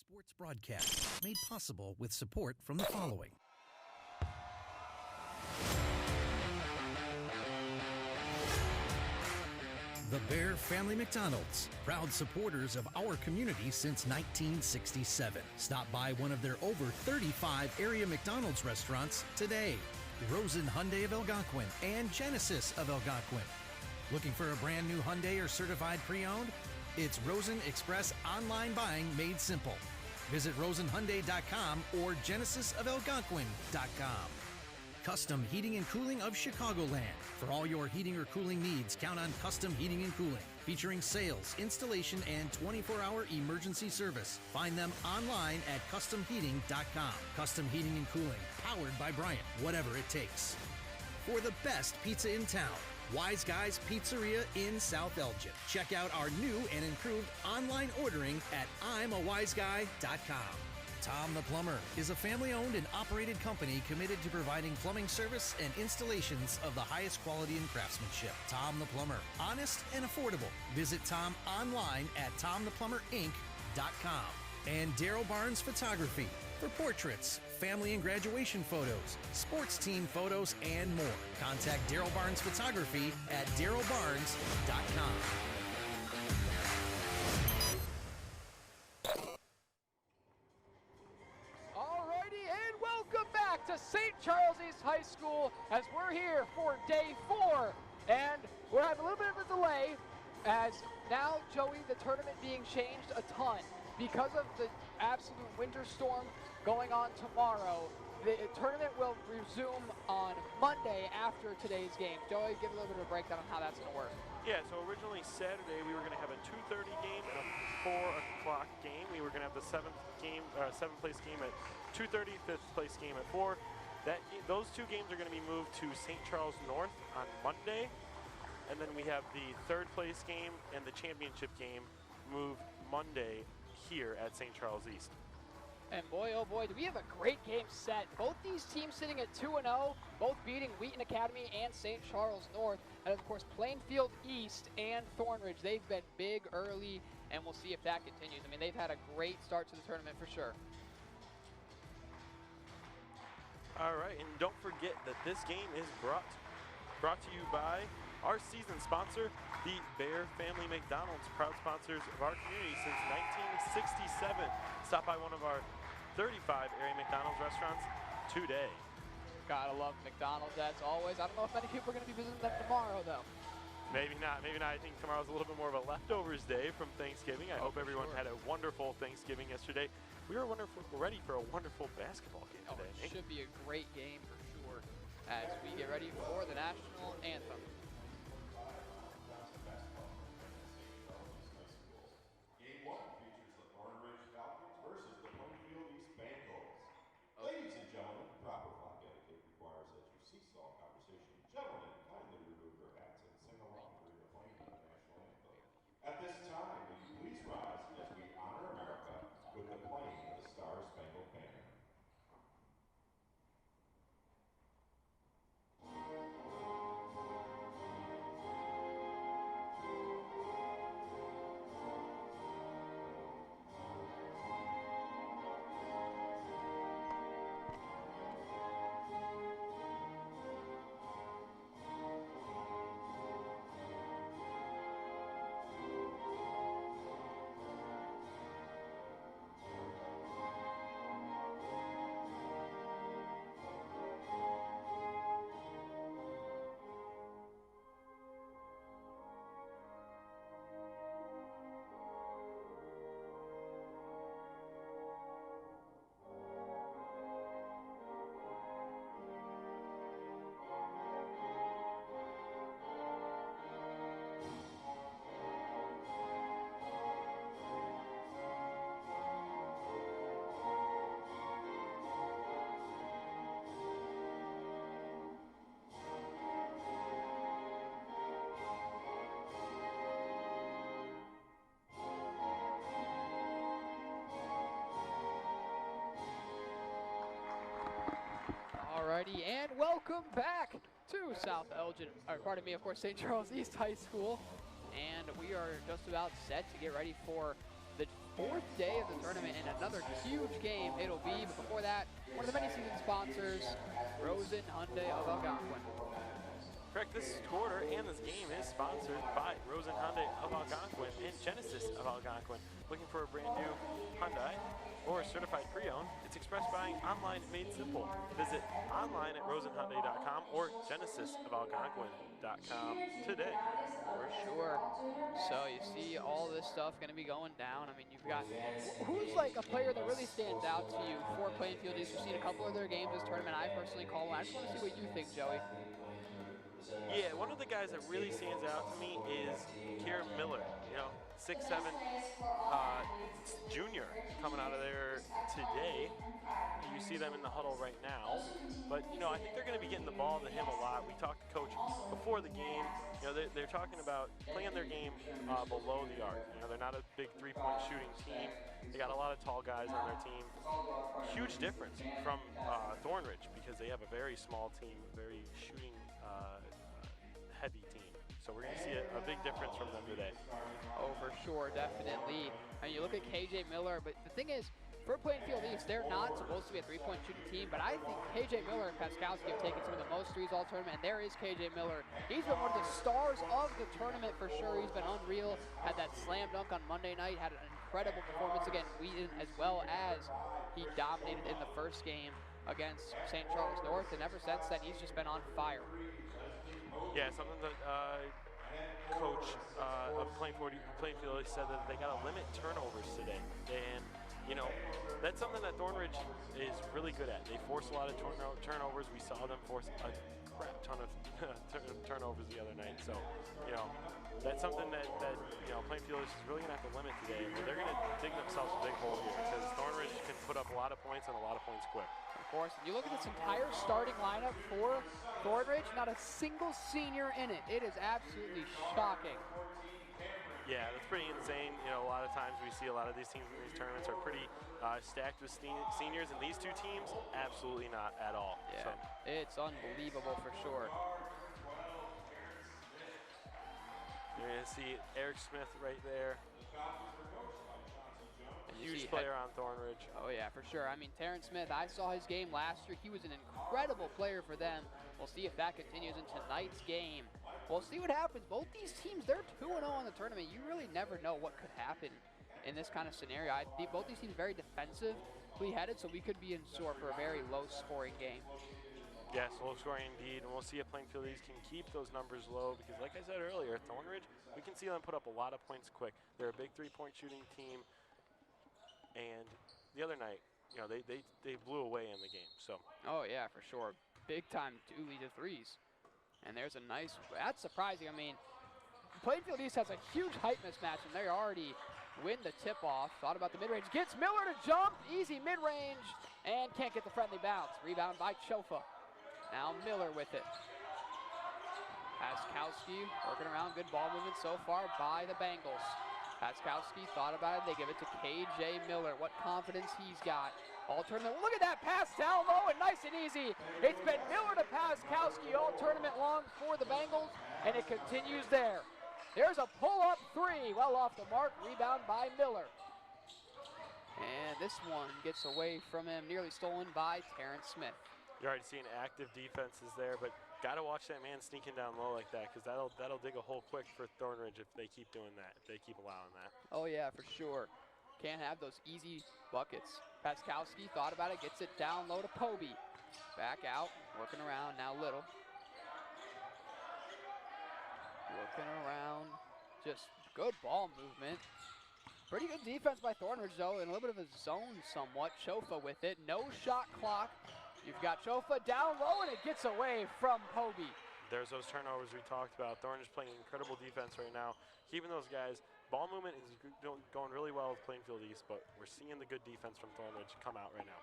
sports broadcast made possible with support from the following. The Bear Family McDonald's, proud supporters of our community since 1967. Stop by one of their over 35 area McDonald's restaurants today. Rosen Hyundai of Algonquin and Genesis of Algonquin. Looking for a brand new Hyundai or certified pre-owned? It's Rosen Express online buying made simple. Visit rosenhyundai.com or genesisofalgonquin.com. Custom Heating and Cooling of Chicagoland. For all your heating or cooling needs, count on Custom Heating and Cooling, featuring sales, installation, and 24-hour emergency service. Find them online at customheating.com. Custom Heating and Cooling, powered by Bryant, whatever it takes. For the best pizza in town, Wise Guys Pizzeria in South Elgin. Check out our new and improved online ordering at I'mAWiseGuy.com. Tom the Plumber is a family-owned and operated company committed to providing plumbing service and installations of the highest quality and craftsmanship. Tom the Plumber, honest and affordable. Visit Tom online at TomThePlumberInc.com. And Daryl Barnes Photography for portraits, family and graduation photos, sports team photos, and more. Contact Daryl Barnes Photography at DarylBarnes.com. To St. Charles East High School as we're here for day 4, and we're having a little bit of a delay as now, Joey, the tournament being changed a ton because of the absolute winter storm going on tomorrow. The tournament will resume on Monday after today's game. Joey, give a little bit of a breakdown on how that's going to work. Yeah, so originally Saturday we were going to have a 2:30 game and a 4 o'clock game. We were going to have the seventh place game at 2:30, fifth place game at 4. Those two games are going to be moved to St. Charles North on Monday, and then we have the third place game and the championship game moved Monday here at St. Charles East. And boy, oh boy, do we have a great game set. Both these teams sitting at 2-0, both beating Wheaton Academy and St. Charles North. And of course, Plainfield East and Thornridge, they've been big early, and we'll see if that continues. I mean, they've had a great start to the tournament for sure. All right, and don't forget that this game is brought to you by our season sponsor, the Bear Family McDonald's, proud sponsors of our community since 1967. Stop by one of our 35 area McDonald's restaurants today. Gotta love McDonald's as always. I don't know if many people are going to be visiting them tomorrow, though. Maybe not. I think tomorrow's a little bit more of a leftovers day from Thanksgiving. I hope everyone had a wonderful Thanksgiving yesterday. We were ready for a wonderful basketball game today. It should be a great game for sure as we get ready for the national anthem. Game 1 features the Thornridge Falcons versus the Plainfield East Bengals. Ladies and gentlemen, proper flag etiquette requires that you cease all conversation. Gentlemen, kindly remove your hats and sing along during the playing of the national anthem. At this time, will you please rise as we honor America with the playing of the Star-Spangled Banner. Alrighty, and welcome back to South Elgin, or pardon me, of course, St. Charles East High School. And we are just about set to get ready for the 4th day of the tournament and another huge game it'll be. But before that, one of the many season sponsors, Rosen Hyundai of Algonquin. Correct, this quarter and this game is sponsored by Rosen Hyundai of Algonquin and Genesis of Algonquin. Looking for a brand new Hyundai or certified pre-owned? It's express buying online made simple. Visit online at rosenhyundai.com or genesisofalgonquin.com today. For sure. So you see all this stuff going to be going down. I mean, you've got, who's like a player that really stands out to you for Plainfield? You've seen a couple of their games this tournament. I personally call one. I just want to see what you think, Joey. Yeah, one of the guys that really stands out to me is Kieran Miller, 6'7", junior coming out of there today. You see them in the huddle right now. But, I think they're going to be getting the ball to him a lot. We talked to Coach before the game. They're talking about playing their game below the arc. They're not a big three-point shooting team. They got a lot of tall guys on their team. Huge difference from Thornridge because they have a very small team, very shooting heavy team. So we're going to see a big difference from them today. Oh, for sure, definitely. And you look at KJ Miller, but the thing is, for Plainfield East, they're not supposed to be a three-point shooting team, but I think KJ Miller and Paskowski have taken some of the most threes all tournament, and there is KJ Miller. He's been one of the stars of the tournament for sure. He's been unreal, had that slam dunk on Monday night, had an incredible performance against Wheaton, as well as he dominated in the first game against St. Charles North, and ever since then, he's just been on fire. Yeah, something that Coach of Plainfield said that they got to limit turnovers today. And, that's something that Thornridge is really good at. They force a lot of turnovers. We saw them force a crap ton of turnovers the other night. So, that's something that Plainfield is really going to have to limit today. But they're going to dig themselves a big hole here because Thornridge can put up a lot of points and a lot of points quick. Of course, you look at this entire starting lineup for Thornridge, not a single senior in it. It is absolutely shocking. Yeah, that's pretty insane. A lot of times we see a lot of these teams in these tournaments are pretty stacked with seniors, and these two teams, absolutely not at all. Yeah, so. It's unbelievable for sure. You're going to see Eric Smith right there. Huge player on Thornridge. Oh, yeah, for sure. I mean, Terrence Smith, I saw his game last year. He was an incredible player for them. We'll see if that continues in tonight's game. We'll see what happens. Both these teams, they're 2-0 in the tournament. You really never know what could happen in this kind of scenario. Both these teams very defensively headed, so we could be in store for a very low-scoring game. Yes, low scoring indeed, and we'll see if Plainfield East can keep those numbers low because, like I said earlier, Thornridge, we can see them put up a lot of points quick. They're a big three-point shooting team. And the other night, they blew away in the game. So. Oh yeah, for sure. Big time dually to threes. And there's a nice. That's surprising. I mean, Plainfield East has a huge height mismatch, and they already win the tip-off. Thought about the mid-range. Gets Miller to jump. Easy mid-range, and can't get the friendly bounce. Rebound by Chofa. Now Miller with it. Paskowski working around. Good ball movement so far by the Bengals. Paskowski thought about it. They give it to KJ Miller. What confidence he's got. All tournament. Look at that pass down low and nice and easy. It's been Miller to Paskowski all tournament long for the Bengals, and it continues there. There's a pull-up three. Well off the mark. Rebound by Miller. And this one gets away from him. Nearly stolen by Terrence Smith. You're already seeing active defenses there, but got to watch that man sneaking down low like that because that'll dig a hole quick for Thornridge if they keep doing that, if they keep allowing that. Oh, yeah, for sure. Can't have those easy buckets. Paskowski thought about it, gets it down low to Poby. Back out, working around now Little. Looking around, just good ball movement. Pretty good defense by Thornridge, though, and a little bit of a zone somewhat. Chofa with it, no shot clock. You've got Chofa down low, and it gets away from Poby. There's those turnovers we talked about. Thornridge playing incredible defense right now. Keeping those guys. Ball movement is going really well with Plainfield East, but we're seeing the good defense from Thornridge come out right now.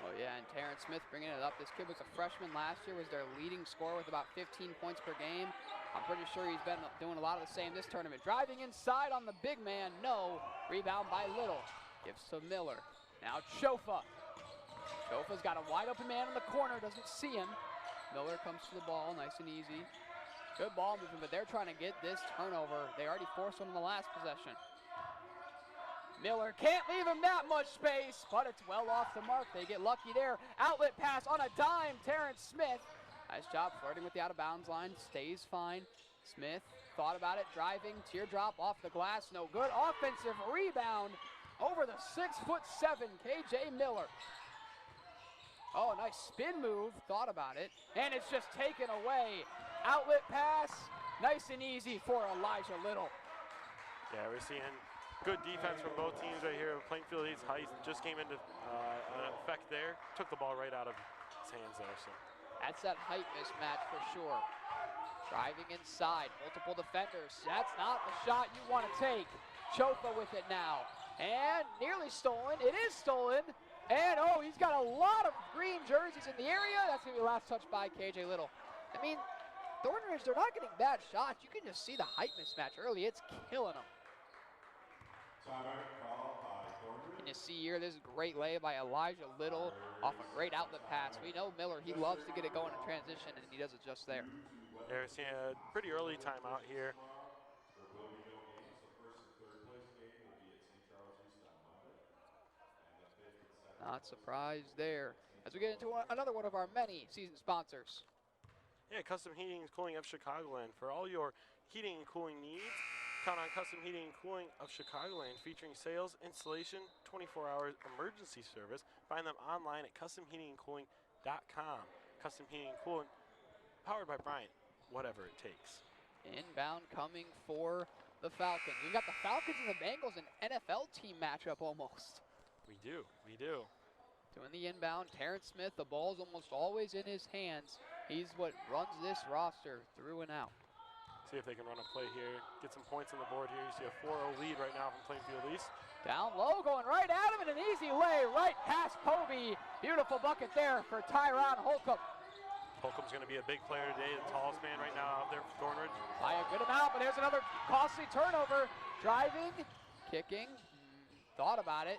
Oh, yeah, and Terrence Smith bringing it up. This kid was a freshman last year, was their leading scorer with about 15 points per game. I'm pretty sure he's been doing a lot of the same this tournament. Driving inside on the big man, no. Rebound by Little. Gives to Miller. Now Chofa. Chofa's got a wide open man in the corner, doesn't see him. Miller comes to the ball, nice and easy. Good ball movement, but they're trying to get this turnover. They already forced one in the last possession. Miller can't leave him that much space, but it's well off the mark. They get lucky there. Outlet pass on a dime, Terrence Smith. Nice job flirting with the out-of-bounds line, stays fine. Smith thought about it, driving, teardrop off the glass, no good. Offensive rebound over the 6'7", KJ Miller. Oh, nice spin move, thought about it, and it's just taken away. Outlet pass, nice and easy for Elijah Little. Yeah, we're seeing good defense from both teams right here. Plainfield East High just came into an effect there, took the ball right out of his hands there. So that's that height mismatch for sure. Driving inside, multiple defenders. That's not the shot you want to take. Chofa with it now, and nearly stolen. It is stolen. And, oh, he's got a lot of green jerseys in the area. That's going to be the last touch by KJ Little. I mean, Thornridge, they're not getting bad shots. You can just see the height mismatch early. It's killing them. And you see here, this great lay by Elijah Little off a great outlet pass. We know Miller, he loves to get it going in transition, and he does it just there. We're seeing a pretty early timeout here. Not surprised there. As we get into another one of our many season sponsors. Yeah, Custom Heating and Cooling of Chicagoland. For all your heating and cooling needs, count on Custom Heating and Cooling of Chicagoland, featuring sales, installation, 24-hour emergency service. Find them online at customheatingandcooling.com. Custom Heating and Cooling, powered by Bryant, whatever it takes. Inbound coming for the Falcons. We've got the Falcons and the Bengals, an NFL team matchup almost. We do, we do. Doing the inbound, Terrence Smith, the ball's almost always in his hands. He's what runs this roster through and out. See if they can run a play here, get some points on the board here. You see a 4-0 lead right now from Plainfield East. Down low, going right at him, and an easy lay right past Povey. Beautiful bucket there for Tyron Holcomb. Holcomb's going to be a big player today, the tallest man right now out there for Thornridge. By a good amount, but there's another costly turnover. Driving, kicking, thought about it.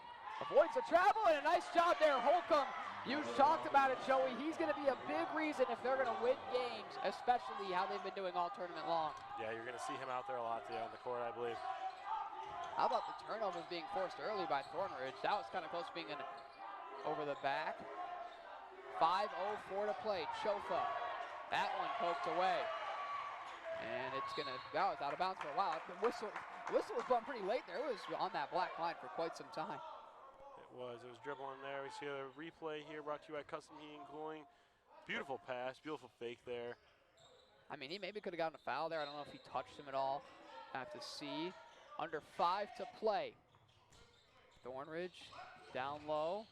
Avoids the travel, and a nice job there, Holcomb. You talked about it, Joey. He's going to be a big reason if they're going to win games, especially how they've been doing all tournament long. Yeah, you're going to see him out there a lot today on the court, I believe. How about the turnovers being forced early by Thornridge? That was kind of close to being an over the back. 5:04 to play. Chofa. That one poked away. And it's going to, that was out of bounds for a while. The whistle was blown pretty late there. It was on that black line for quite some time. It was dribbling there. We see a replay here brought to you by Custom Heating and Cooling. Beautiful pass, beautiful fake there. I mean, he maybe could have gotten a foul there. I don't know if he touched him at all. I have to see. Under 5 to play. Thornridge down low.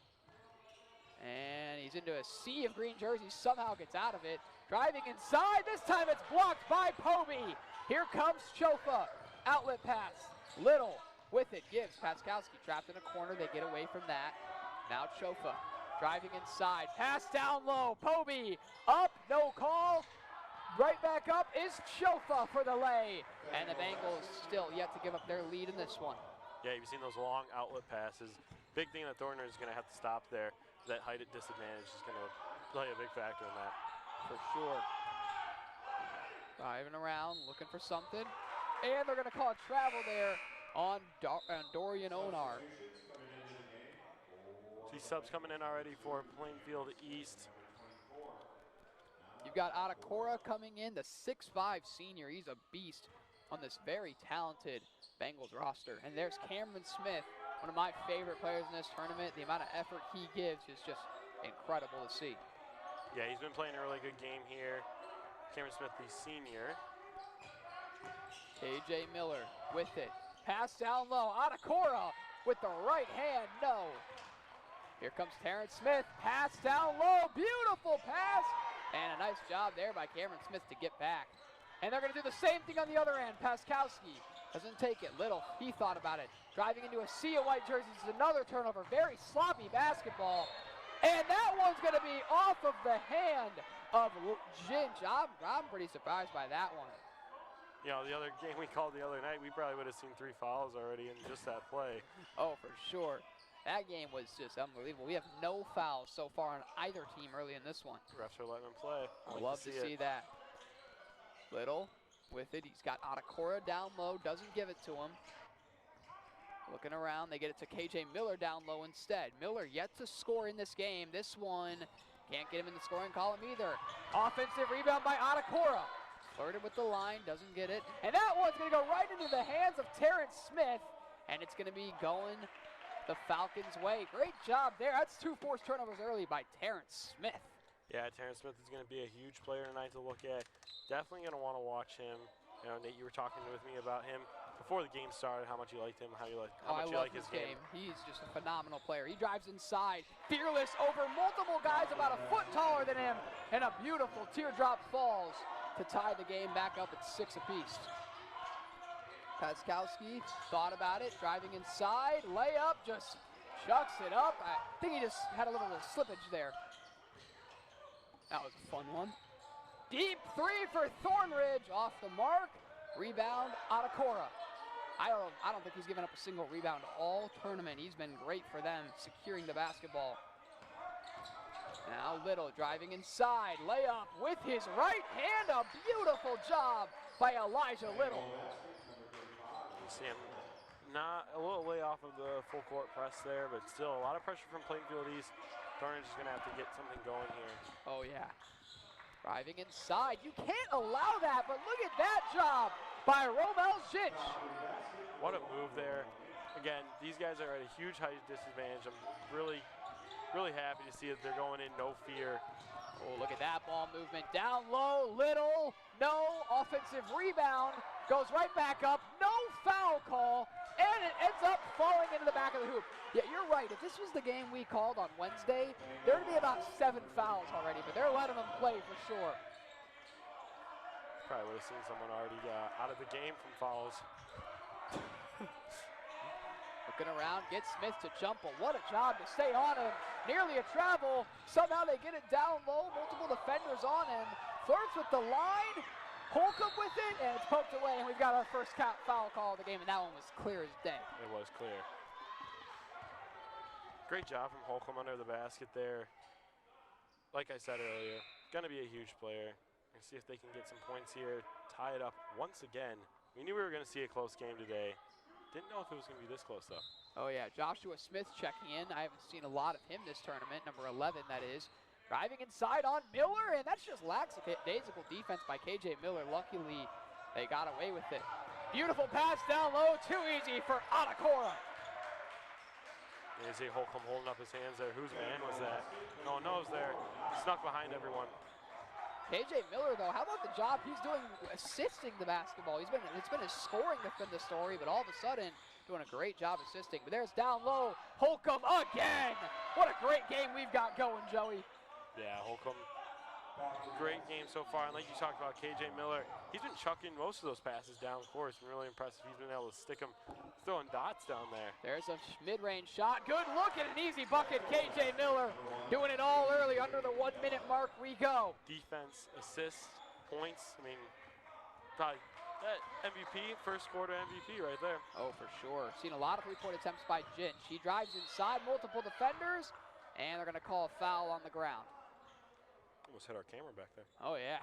And he's into a sea of green jerseys. Somehow gets out of it. Driving inside. This time it's blocked by Povey. Here comes Chofa. Outlet pass. Little with it. Gives Paskowski trapped in a corner. They get away from that. Now Chofa driving inside. Pass down low. Povey up. No call. Right back up is Chofa for the lay. And the Bengals still yet to give up their lead in this one. Yeah, you've seen those long outlet passes. Big thing that Thornridge is going to have to stop there. That height at disadvantage is going to play a big factor in that. For sure. Driving around, looking for something. And they're going to call a travel there on Dorian Onar. See subs coming in already for Plainfield East. You've got Adakora coming in, the 6'5" senior. He's a beast on this very talented Bengals roster. And there's Cameron Smith, one of my favorite players in this tournament. The amount of effort he gives is just incredible to see. Yeah, he's been playing a really good game here. Cameron Smith, the senior. KJ Miller with it. Pass down low. Adakora with the right hand. No. Here comes Terrence Smith. Pass down low. Beautiful pass. And a nice job there by Cameron Smith to get back. And they're going to do the same thing on the other end. Paskowski doesn't take it. Little, he thought about it. Driving into a sea of white jerseys is another turnover. Very sloppy basketball. And that one's going to be off of the hand of Ginch. I'm pretty surprised by that one. You know, the other game we called the other night, we probably would have seen 3 fouls already in just that play. Oh, for sure. That game was just unbelievable. We have no fouls so far on either team early in this one. Refs are letting them play. I'd love to see that. Little with it. He's got Adakora down low. Doesn't give it to him. Looking around, they get it to KJ Miller down low instead. Miller yet to score in this game. This one can't get him in the scoring column either. Offensive rebound by Adakora. Flirted with the line, doesn't get it. And that one's going to go right into the hands of Terrence Smith. And it's going to be going the Falcons' way. Great job there. That's 2 forced turnovers early by Terrence Smith. Yeah, Terrence Smith is going to be a huge player tonight to look at. Definitely going to want to watch him. You know, Nate, you were talking with me about him before the game started, how much you liked him, how much you like his game. He's just a phenomenal player. He drives inside, fearless over multiple guys about a foot taller than him, and a beautiful teardrop falls to tie the game back up at 6 apiece. Paskowski thought about it, driving inside, layup, just chucks it up. I think he just had a little bit of slippage there. That was a fun one. Deep 3 for Thornridge, off the mark. Rebound, Adakora. I don't think he's given up a single rebound all tournament. He's been great for them, securing the basketball. Now Little driving inside, layup with his right hand. A beautiful job by Elijah Little. You see him not a little way off of the full court press there, but still a lot of pressure from Plainfield East. Thornridge is going to have to get something going here. Oh yeah. Driving inside, you can't allow that, but look at that job by Romel Zinch. What a move there. Again, these guys are at a huge height disadvantage. I'm really happy to see that they're going in no fear. Oh, look at that ball movement. Down low, Little, no offensive rebound. Goes right back up, no foul call, and it ends up falling into the back of the hoop. Yeah, you're right. If this was the game we called on Wednesday, there would be about 7 fouls already, but they're letting them play for sure. Probably would have seen someone already out of the game from fouls. Looking around, gets Smith to jump, but what a job to stay on him. Nearly a travel. Somehow they get it down low, multiple defenders on him. Flirts with the line, Holcomb with it, and it's poked away, and we've got our first foul call of the game, and that one was clear as day. It was clear. Great job from Holcomb under the basket there. Like I said earlier, going to be a huge player. Let's see if they can get some points here, tie it up once again. We knew we were going to see a close game today. Didn't know if it was going to be this close, though. Oh, yeah. Joshua Smith checking in. I haven't seen a lot of him this tournament, number 11, that is. Driving inside on Miller, and that's just lackadaisical defense by KJ Miller. Luckily, they got away with it. Beautiful pass down low, too easy for Adakora. You see Holcomb holding up his hands there. Whose man was that? No one knows there. Snuck behind everyone. KJ Miller, though, how about the job he's doing assisting the basketball? It's been his scoring that's been the story, but all of a sudden doing a great job assisting. But there's down low, Holcomb again. What a great game we've got going, Joey. Yeah, Holcomb, great game so far. And like you talked about, KJ Miller, he's been chucking most of those passes down court. It's been really impressive. He's been able to stick them, throwing dots down there. There's a mid-range shot. Good look at an easy bucket. KJ Miller doing it all early. Under the 1 minute mark we go. Defense, assists, points. I mean, probably that MVP, first quarter MVP right there. Oh, for sure. Seen a lot of three-point attempts by Ginch. He drives inside multiple defenders, and they're going to call a foul on the ground. Almost hit our camera back there. Oh, yeah.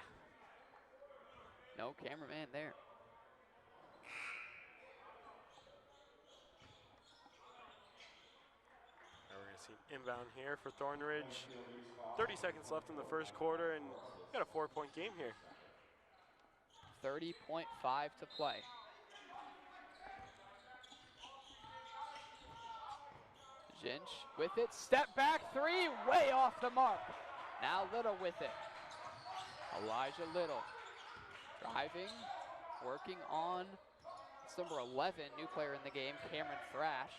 No cameraman there. Now we're going to see an inbound here for Thornridge. 30 seconds left in the first quarter, and we've got a 4-point game here. 30.5 to play. Ginch with it, step back three, way off the mark. Now Little with it. Elijah Little driving, working on, it's number 11, new player in the game, Cameron Thrash.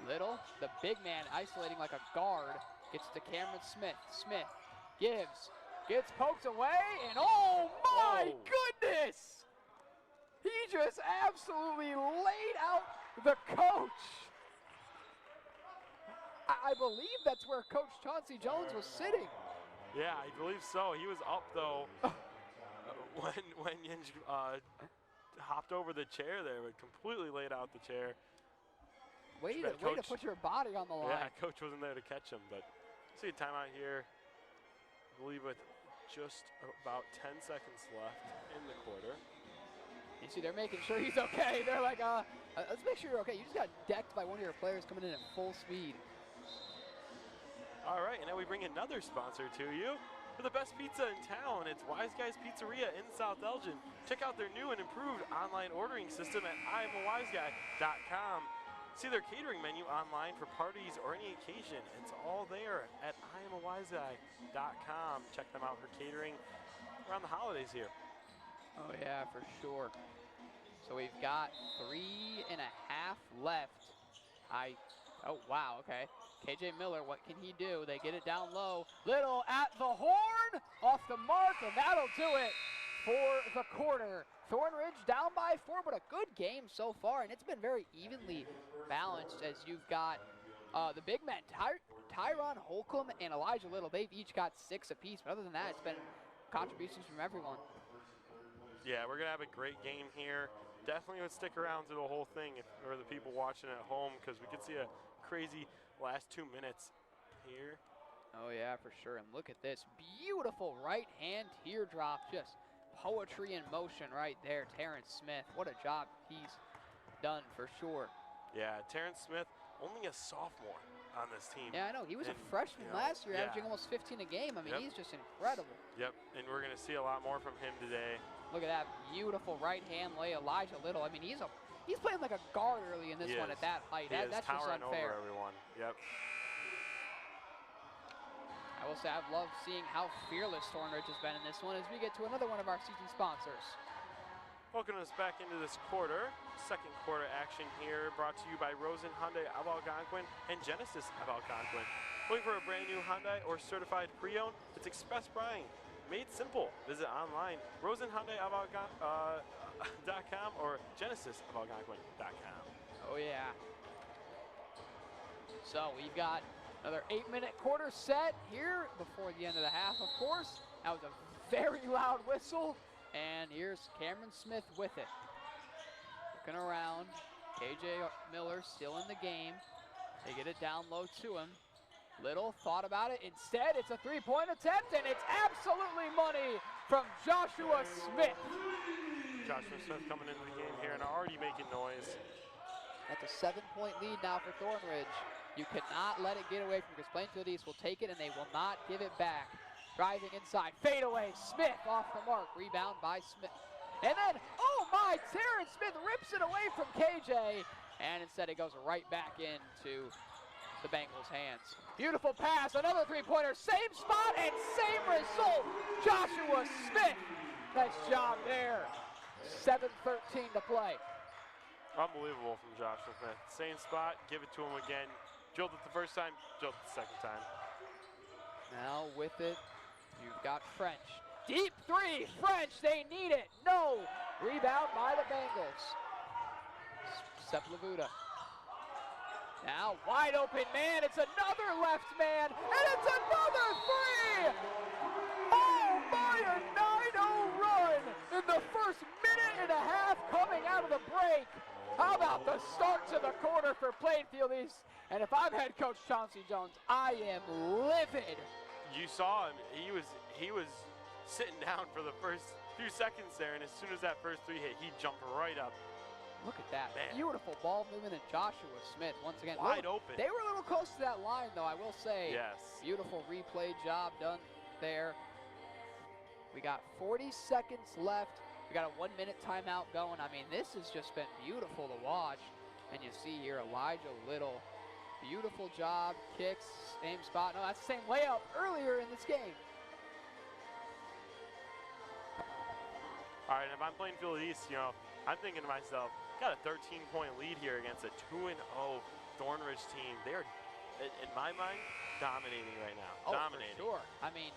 Little, the big man isolating like a guard, gets to Cameron Smith. Smith gives, gets poked away, and oh my goodness! He just absolutely laid out the coach. I believe that's where Coach Chauncey Jones was sitting. Yeah, I believe so. He was up though when Yinj hopped over the chair there, but completely laid out the chair. Way to put your body on the line. Yeah, Coach wasn't there to catch him, but see a timeout here. I believe with just about 10 seconds left in the quarter. You see, they're making sure he's okay. They're like, let's make sure you're okay. You just got decked by one of your players coming in at full speed. All right, and now we bring another sponsor to you. For the best pizza in town, it's Wise Guys Pizzeria in South Elgin. Check out their new and improved online ordering system at IamAWiseGuy.com. See their catering menu online for parties or any occasion. It's all there at IamAWiseGuy.com. Check them out for catering around the holidays here. Oh yeah, for sure. So we've got 3.5 left. Oh wow, okay. KJ Miller, what can he do? They get it down low. Little at the horn, off the mark, and that'll do it for the quarter. Thornridge down by 4, but a good game so far, and it's been very evenly balanced as you've got the big men, Tyron Holcomb and Elijah Little. They've each got 6 apiece, but other than that, it's been contributions from everyone. Yeah, we're going to have a great game here. Definitely would stick around to the whole thing for the people watching at home, because we could see a crazy last 2 minutes here. Oh yeah, for sure. And look at this beautiful right hand teardrop, just poetry in motion right there. Terrence Smith, what a job he's done for sure. Yeah, Terrence Smith, only a sophomore on this team. Yeah, I know. He was a freshman last year, averaging almost 15 a game. I mean, he's just incredible. Yep, and we're going to see a lot more from him today. Look at that beautiful right hand lay, Elijah Little. I mean, he's playing like a guard early in this one at that height. That's just unfair. Over everyone. Yep. I will say I've loved seeing how fearless Thornridge has been in this one as we get to another one of our season sponsors. Welcome us back into this quarter. Second quarter action here, brought to you by Rosen Hyundai of Algonquin and Genesis of Algonquin. Looking for a brand new Hyundai or certified pre-owned? It's express buying. Made simple. Visit online, rosenhyundaiofalgonquin.com or genesisofalgonquin.com. Oh yeah. So we've got another 8-minute quarter set here before the end of the half, of course. That was a very loud whistle. And here's Cameron Smith with it. Looking around. KJ Miller still in the game. They get it down low to him. Little thought about it. Instead, it's a three-point attempt, and it's absolutely money from Joshua Smith. Joshua Smith coming into the game here and already making noise. That's a 7-point lead now for Thornridge. You cannot let it get away from, because Plainfield East will take it and they will not give it back. Driving inside, fade away, Smith off the mark, rebound by Smith. And then, oh my, Terrence Smith rips it away from KJ, and instead it goes right back into the Bengals' hands. Beautiful pass, another three-pointer, same spot and same result. Joshua Smith, nice job there. 7:13 to play. Unbelievable from Joshua Smith. Same spot, give it to him again. Drilled it the first time, drilled it the second time. Now with it, you've got French. Deep three, French, they need it. No, rebound by the Bengals. Sepulveda. Now wide open man, it's another left man, and it's another three! Oh my, a 9-0 run in the first minute and a half coming out of the break. How about the start to the quarter for Plainfield East? And if I'm head coach Chauncey Jones, I am livid. You saw him, he was sitting down for the first few seconds there, and as soon as that first three hit, he jumped right up. Look at that. Man. Beautiful ball movement, and Joshua Smith once again. Wide open. They were a little close to that line, though, I will say. Yes. Beautiful replay job done there. We got 40 seconds left. We got a 1-minute timeout going. I mean, this has just been beautiful to watch. And you see here Elijah Little. Beautiful job, kicks, same spot. No, that's the same layup earlier in this game. All right, if I'm Plainfield East, you know, I'm thinking to myself, got a 13-point lead here against a 2-0 Thornridge team. They're, in my mind, dominating right now. Dominating. For sure. I mean,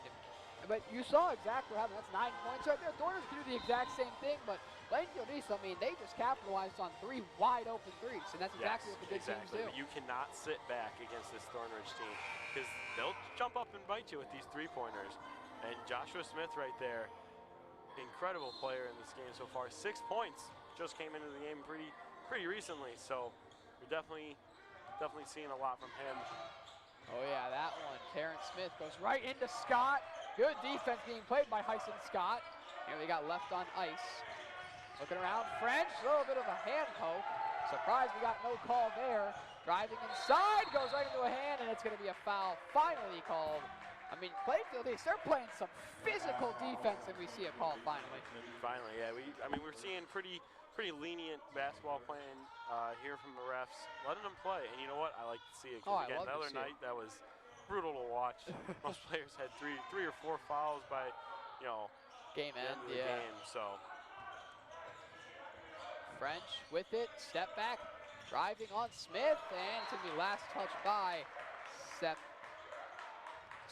but you saw exactly what happened. That's 9 points right there. Thornridge can do the exact same thing, but Plainfield East, I mean, they just capitalized on 3 wide open threes, and that's exactly what the good teams do. But you cannot sit back against this Thornridge team, because they'll jump up and bite you with these three-pointers. And Joshua Smith right there, incredible player in this game so far. 6 points, just came into the game pretty recently, so we're definitely seeing a lot from him. Oh yeah, that one. Terrence Smith goes right into Scott. Good defense being played by Hyson Scott. Here they got left on ice. Looking around, French, a little bit of a hand poke. Surprised we got no call there. Driving inside, goes right into a hand, and it's going to be a foul finally called. I mean, Plainfield, they're playing some physical defense, and we see a call finally. Finally, yeah. We're seeing pretty lenient basketball playing here from the refs, letting them play. And you know what? I like to see it. Because again, the other night that was brutal to watch. Most players had three or four fouls by, game end, the game. So French with it, step back, driving on Smith, and it's going to be last touch by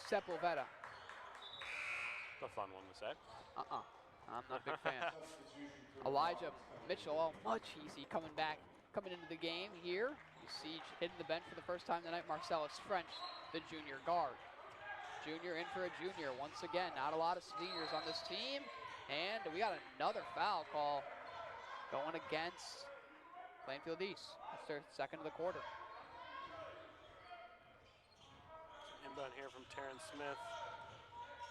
Sepulveda. a fun one to say. I'm not a big fan. Elijah Mitchell, much easy coming into the game here. You see hitting the bench for the first time tonight, Marcellus French, the junior guard. Junior in for a junior once again. Not a lot of seniors on this team. And we got another foul call going against Plainfield East. That's their second of the quarter. Inbound here from Terrence Smith.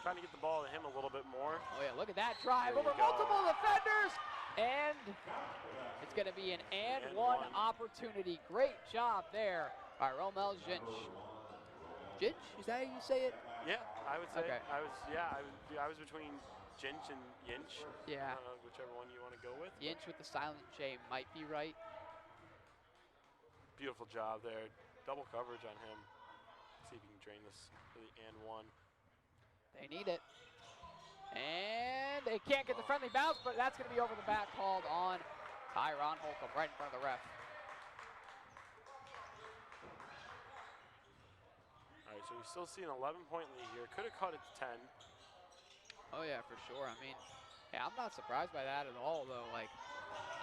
Trying to get the ball to him a little bit more. Oh yeah, look at that drive over multiple defenders. And it's going to be an and one opportunity. Great job there by Romel Ginch. Ginch, is that how you say it? Yeah, I would say. Okay. I was between Ginch and Yinch. Yeah. Whichever one you want to go with. Yinch with the silent J might be right. Beautiful job there. Double coverage on him. See if you can drain this for the and one. They need it. And they can't get the friendly bounce, but that's going to be over the back, called on Tyron Holcomb right in front of the ref. All right, so we still see an 11-point lead here. Could have cut it to 10. Oh yeah, for sure. I mean, yeah, I'm not surprised by that at all, though. Like,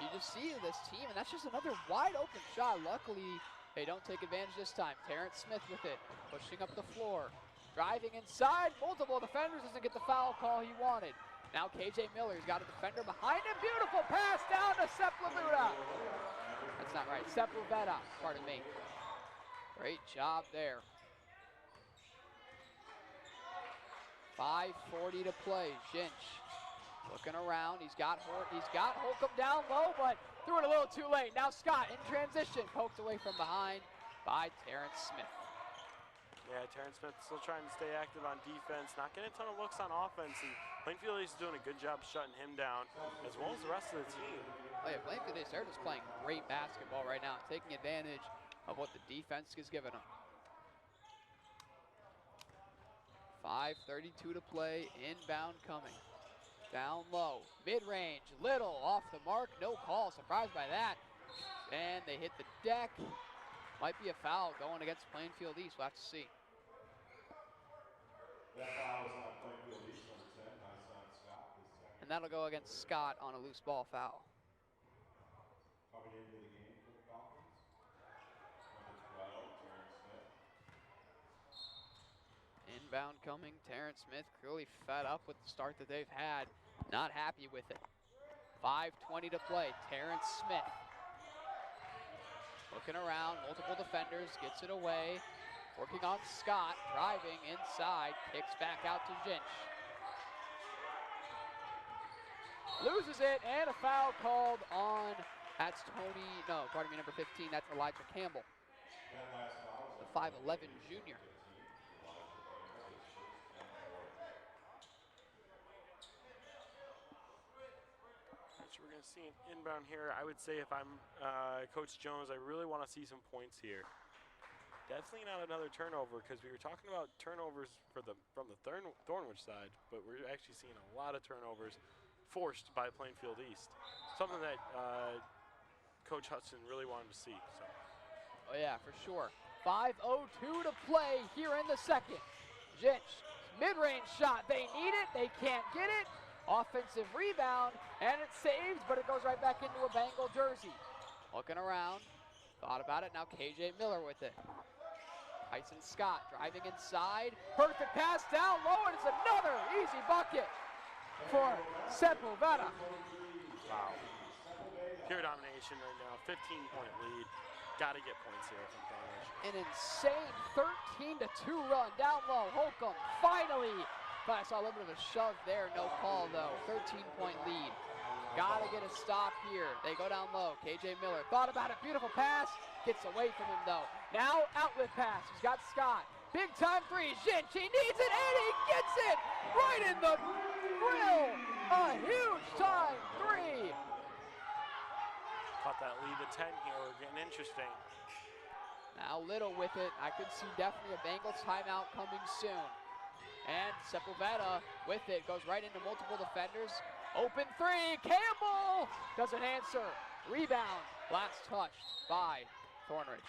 you just see this team, and that's just another wide open shot. Luckily, they don't take advantage this time. Terrence Smith with it, pushing up the floor. Driving inside, multiple defenders, doesn't get the foul call he wanted. Now KJ Miller's got a defender behind him. Beautiful pass down to Sepulveda. That's not right, Sepulveda, pardon me. Great job there. 5:40 to play. Ginch looking around. He's got Holcomb down low, but threw it a little too late. Now Scott in transition, poked away from behind by Terrence Smith. Yeah, Terrence Smith still trying to stay active on defense, not getting a ton of looks on offense, and Plainfield is doing a good job shutting him down, as well as the rest of the team. Oh yeah, Plainfield is, they're just playing great basketball right now, taking advantage of what the defense is giving them. 5:32 to play, inbound coming. Down low, mid-range, Little off the mark, no call, surprised by that. And they hit the deck. Might be a foul going against Plainfield East, we'll have to see. That foul is on Plainfield East, number 10. Nice on Scott. And that'll go against Scott on a loose ball foul. Coming into the game for the Falcons, number 12, Terrence Smith. Inbound coming, Terrence Smith clearly fed up with the start that they've had. Not happy with it. 5:20 to play, Terrence Smith. Looking around, multiple defenders, gets it away. Working on Scott, driving inside, kicks back out to Ginch. Loses it, and a foul called on, that's number 15, that's Elijah Campbell. The 5'11" junior. So we're going to see an inbound here. I would say if I'm Coach Jones, I really want to see some points here. Definitely not another turnover, because we were talking about turnovers from the Thornridge side, but we're actually seeing a lot of turnovers forced by Plainfield East. Something that Coach Hudson really wanted to see. So. Oh yeah, for sure. 5:02 to play here in the second. Ginch, mid-range shot. They need it. They can't get it. Offensive rebound, and it's saved, but it goes right back into a Bengal jersey. Looking around, thought about it. Now KJ Miller with it. Tyson Scott driving inside. Perfect pass down low, and it's another easy bucket for Sepulveda. Wow. Pure domination right now. 15-point lead. Got to get points here from Thornridge. An insane 13-2 run down low. Holcomb finally. But I saw a little bit of a shove there. No call, though. 13-point lead. Gotta get a stop here. They go down low. KJ Miller thought about it. Beautiful pass. Gets away from him, though. Now, outlet pass. He's got Scott. Big time three. Zinch, he needs it, and he gets it right in the grill. A huge time three. Caught that lead to 10 here. We're getting interesting. Now Little with it. I could see definitely a Bengals timeout coming soon. And Sepulveda with it. Goes right into multiple defenders. Open three. Campbell doesn't answer. Rebound. Last touched by Thornridge.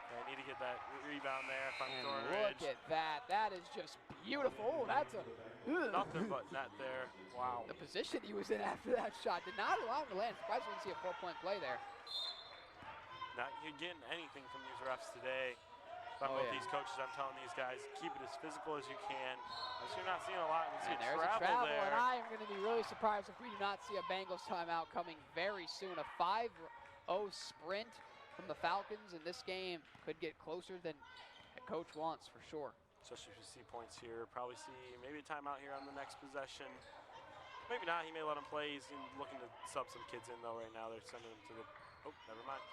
I need to get that rebound there if I'm And Thornridge. look at that. That is just beautiful. Oh, that's a... Nothing but net there. Wow. The position he was in after that shot did not allow him to land. Surprised we didn't see a 4-point play there. Not getting anything from these refs today. I'm with these coaches. I'm telling these guys, keep it as physical as you can. As you're not seeing a lot. We see And a there's a travel, there. and I am going to be really surprised if we do not see a Bengals timeout coming very soon. A 5-0 sprint from the Falcons in this game could get closer than a coach wants for sure. Especially if you see points here. Probably see maybe a timeout here on the next possession. Maybe not. He may let him play. He's looking to sub some kids in though right now. They're sending him to the... Oh, never mind.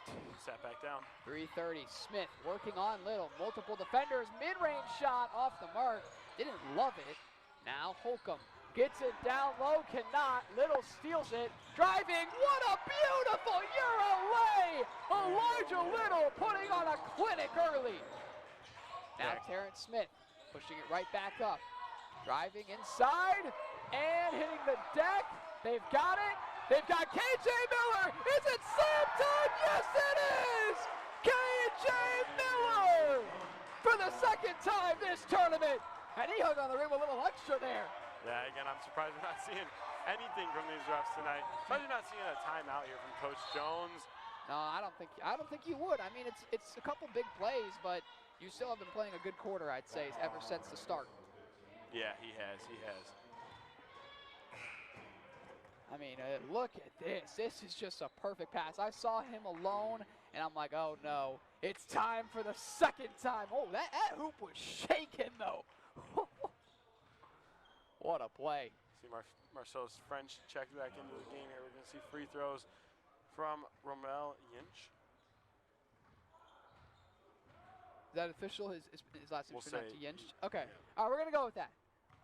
Sat back down. 3:30. Smith working on Little. Multiple defenders. Mid-range shot off the mark. Didn't love it. Now Holcomb gets it down low. Cannot. Little steals it. Driving. What a beautiful Euro lay. Elijah Little putting on a clinic early. Now Terrence Smith pushing it right back up. Driving inside and hitting the deck. They've got it. They've got KJ Miller. Is it slam time? Yes, it is. KJ Miller for the second time this tournament. And he hung on the rim a little extra there. Yeah, again, I'm surprised we're not seeing anything from these refs tonight. Surprised we're not seeing a timeout here from Coach Jones. No, I don't think you would. I mean, it's a couple big plays, but you still have been playing a good quarter, I'd say, ever since the start. Yeah, he has. He has. I mean, look at this. This is just a perfect pass. I saw him alone, and I'm like, oh, no. It's time for the second time. Oh, that hoop was shaking, though. What a play. See Marcel's French check back into the game here. We're going to see free throws from Romel Yinch. Is that official? His last name We'll pronounced say Yinch? Okay. All right, we're going to go with that.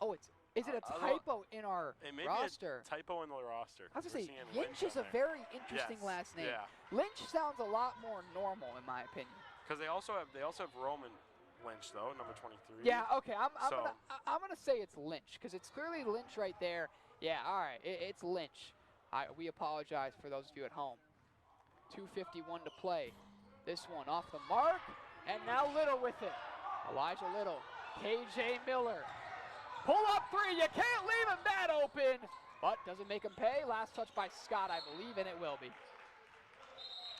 Oh, is it a typo in our it may roster? Be a typo in the roster. I was going to say, We're Yinch seeing is a very interesting last name. Yeah. Lynch sounds a lot more normal, in my opinion. Because they also have Roman Lynch though, number 23. Yeah. Okay. I'm gonna say it's Lynch because it's clearly Lynch right there. Yeah. All right. It's Lynch. We apologize for those of you at home. 2:51 to play. This one off the mark, and now Little with it. Elijah Little, KJ Miller. Pull up three. You can't leave him that open, but doesn't make him pay. Last touch by Scott, I believe, and it will be.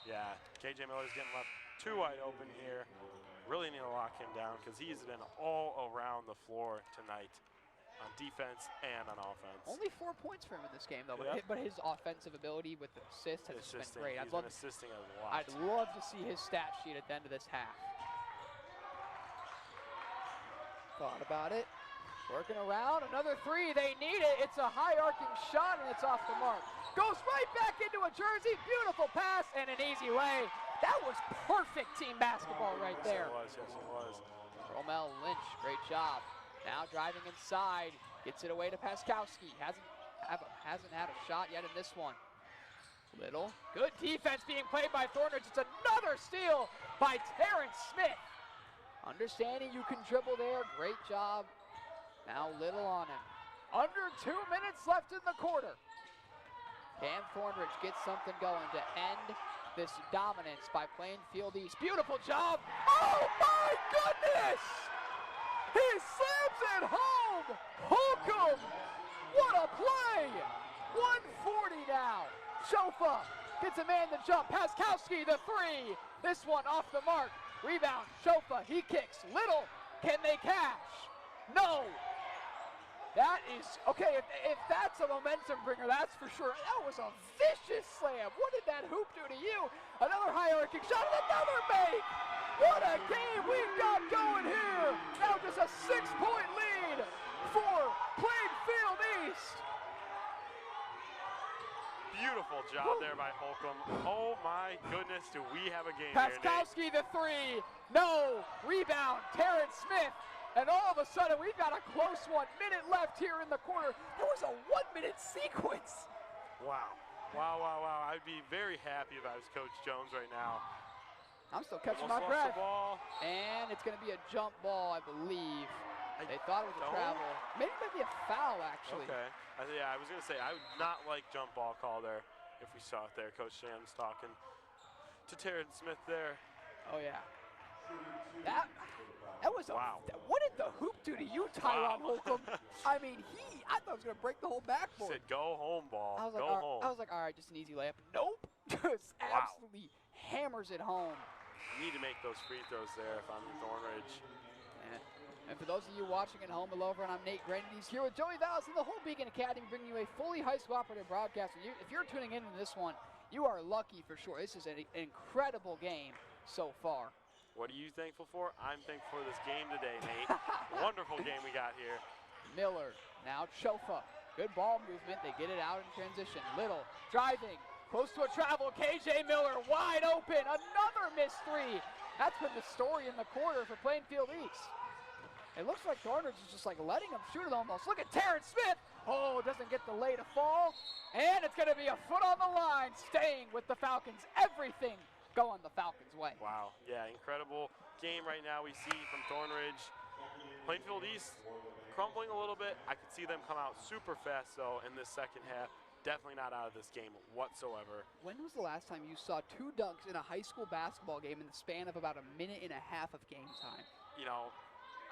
Yeah. KJ Miller's getting left too wide open here. Really need to lock him down because he's been all around the floor tonight on defense and on offense. Only 4 points for him in this game, though, Yep. but his offensive ability with the assists has just been great. He's been assisting a lot. I'd love to see his stat sheet at the end of this half. Thought about it. Working around, another three, they need it. It's a high arcing shot and it's off the mark. Goes right back into a jersey, beautiful pass and an easy lay. That was perfect team basketball right there. Yes, it was. Romel Lynch, great job. Now driving inside, gets it away to Paskowski. Hasn't had a shot yet in this one. Little, good defense being played by Thornridge. It's another steal by Terrence Smith. Understanding you can dribble there, great job. Now Little on him. Under 2 minutes left in the quarter. Cam Thornridge gets something going to end this dominance by Plainfield East. Beautiful job. Oh my goodness! He slams it home. Holcomb. What a play. 140 now. Shofa gets a man to jump. Paskowski the three. This one off the mark. Rebound. Shofa. He kicks. Little. Can they cash? No. That is, okay, if that's a momentum bringer, that's for sure. That was a vicious slam. What did that hoop do to you? Another high arcing shot and another make. What a game we've got going here. Now just a 6-point lead for Plainfield East. Beautiful job there by Holcomb. Oh my goodness, do we have a game here, Nate. Paskowski the three, no, rebound, Terrence Smith, and all of a sudden we've got a close 1 minute left here in the quarter. There was a 1 minute sequence. Wow, wow, wow, wow. I'd be very happy if I was Coach Jones right now. I'm still catching Almost my breath. lost the ball. And it's gonna be a jump ball, I believe. They thought it was a travel. Maybe it might be a foul, actually. Okay. Yeah, I was going to say, I would not like jump ball call there if we saw it there. Coach Sham's talking to Terrence Smith there. Oh, yeah. That was wow. What did the hoop do to you, Tyron Holcomb? I mean, I thought it was going to break the whole backboard. Said, go home, ball. I was like, home. I was like, all right, just an easy layup. Nope. Just absolutely hammers it home. You need to make those free throws there if I'm Thornridge. And for those of you watching at home, hello everyone, I'm Nate Grendys here with Joey Vallis and the whole Beacon Academy, bringing you a fully high school operative broadcast. And if you're tuning in to this one, you are lucky for sure. This is an incredible game so far. What are you thankful for? I'm thankful for this game today, Nate. Wonderful game we got here. Miller, now Chofa. Good ball movement. They get it out in transition. Little, driving, close to a travel. KJ Miller, wide open. Another missed three. That's been the story in the quarter for Plainfield East. It looks like Thornridge is just like letting him shoot it almost. Look at Terrence Smith. Oh, doesn't get the lay to fall. And it's going to be a foot on the line, staying with the Falcons. Everything going the Falcons' way. Wow, yeah, incredible game right now we see from Thornridge. Plainfield East crumbling a little bit. I could see them come out super fast, though, in this second half. Definitely not out of this game whatsoever. When was the last time you saw 2 dunks in a high school basketball game in the span of about a minute and a half of game time? You know,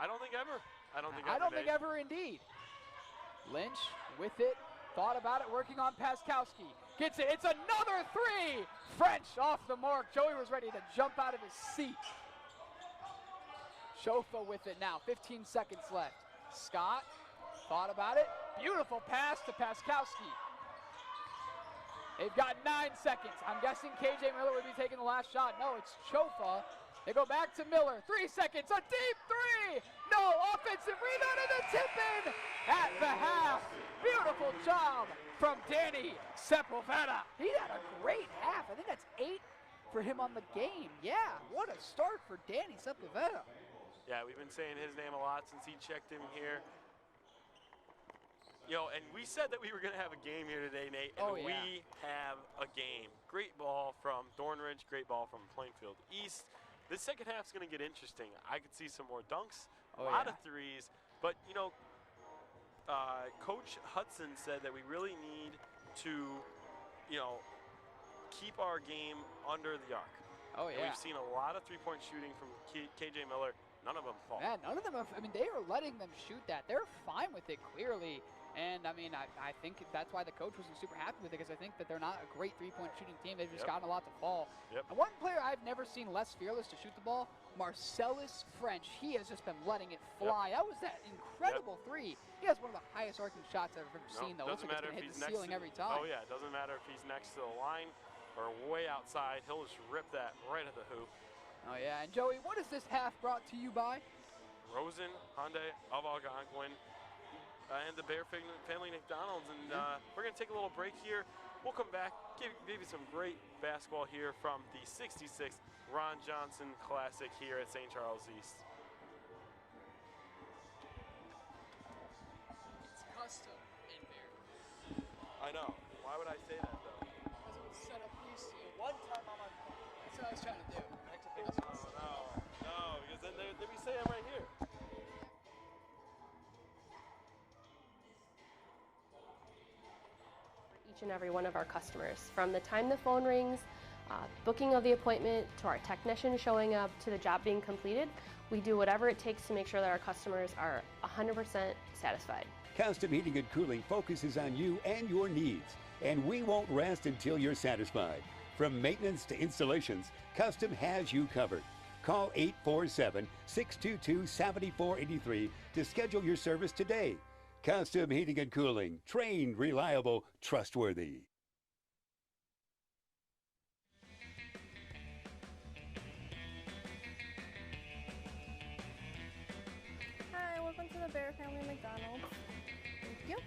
I don't think ever. I don't think ever indeed. Lynch with it, thought about it, working on Paskowski. Gets it, it's another three! French off the mark. Joey was ready to jump out of his seat. Chofa with it now, 15 seconds left. Scott thought about it. Beautiful pass to Paskowski. They've got 9 seconds. I'm guessing KJ Miller would be taking the last shot. No, it's Chofa. They go back to Miller. 3 seconds, a deep three! No, offensive rebound and a tip-in at the half. Beautiful job from Danny Sepulveda. He had a great half. I think that's 8 for him on the game. Yeah, what a start for Danny Sepulveda. Yeah, we've been saying his name a lot since he checked in here. You know, and we said that we were going to have a game here today, Nate, and we have a game. Great ball from Thornridge, great ball from Plainfield East. This second half's going to get interesting. I could see some more dunks, a lot of threes, but, you know, Coach Hudson said that we really need to, you know, keep our game under the arc. Oh, yeah. And we've seen a lot of three-point shooting from KJ Miller. None of them fall. Yeah, none of them have, I mean, they are letting them shoot that. They're fine with it, clearly. And, I mean, I think that's why the coach wasn't super happy with it, because I think that they're not a great three-point shooting team. They've just gotten a lot to fall. And one player I've never seen less fearless to shoot the ball, Marcellus French. He has just been letting it fly. That was that incredible three. He has one of the highest arcing shots I've ever seen, though. Doesn't matter if he's next to every time. Oh, yeah, it doesn't matter if he's next to the line or way outside. He'll just rip that right at the hoop. Oh, yeah. And, Joey, what is this half brought to you by? Rosen Hyundai of Algonquin. And the Bear Family McDonald's, and we're going to take a little break here. We'll come back, give you some great basketball here from the 66th Ron Johnson Classic here at St. Charles East. It's custom in Bear. I know. Why would I say that, though? Because it was set up easy. One time on my phone. That's what I was trying to do. No, because then they be saying right here. Each and every one of our customers, from the time the phone rings, booking of the appointment, to our technician showing up, to the job being completed. We do whatever it takes to make sure that our customers are 100% satisfied. Custom Heating and Cooling focuses on you and your needs, and we won't rest until you're satisfied. From maintenance to installations, Custom has you covered. Call 847-622-7483 to schedule your service today. Custom Heating and Cooling, trained, reliable, trustworthy. Hi, welcome to the Bear Family McDonald's. Thank you.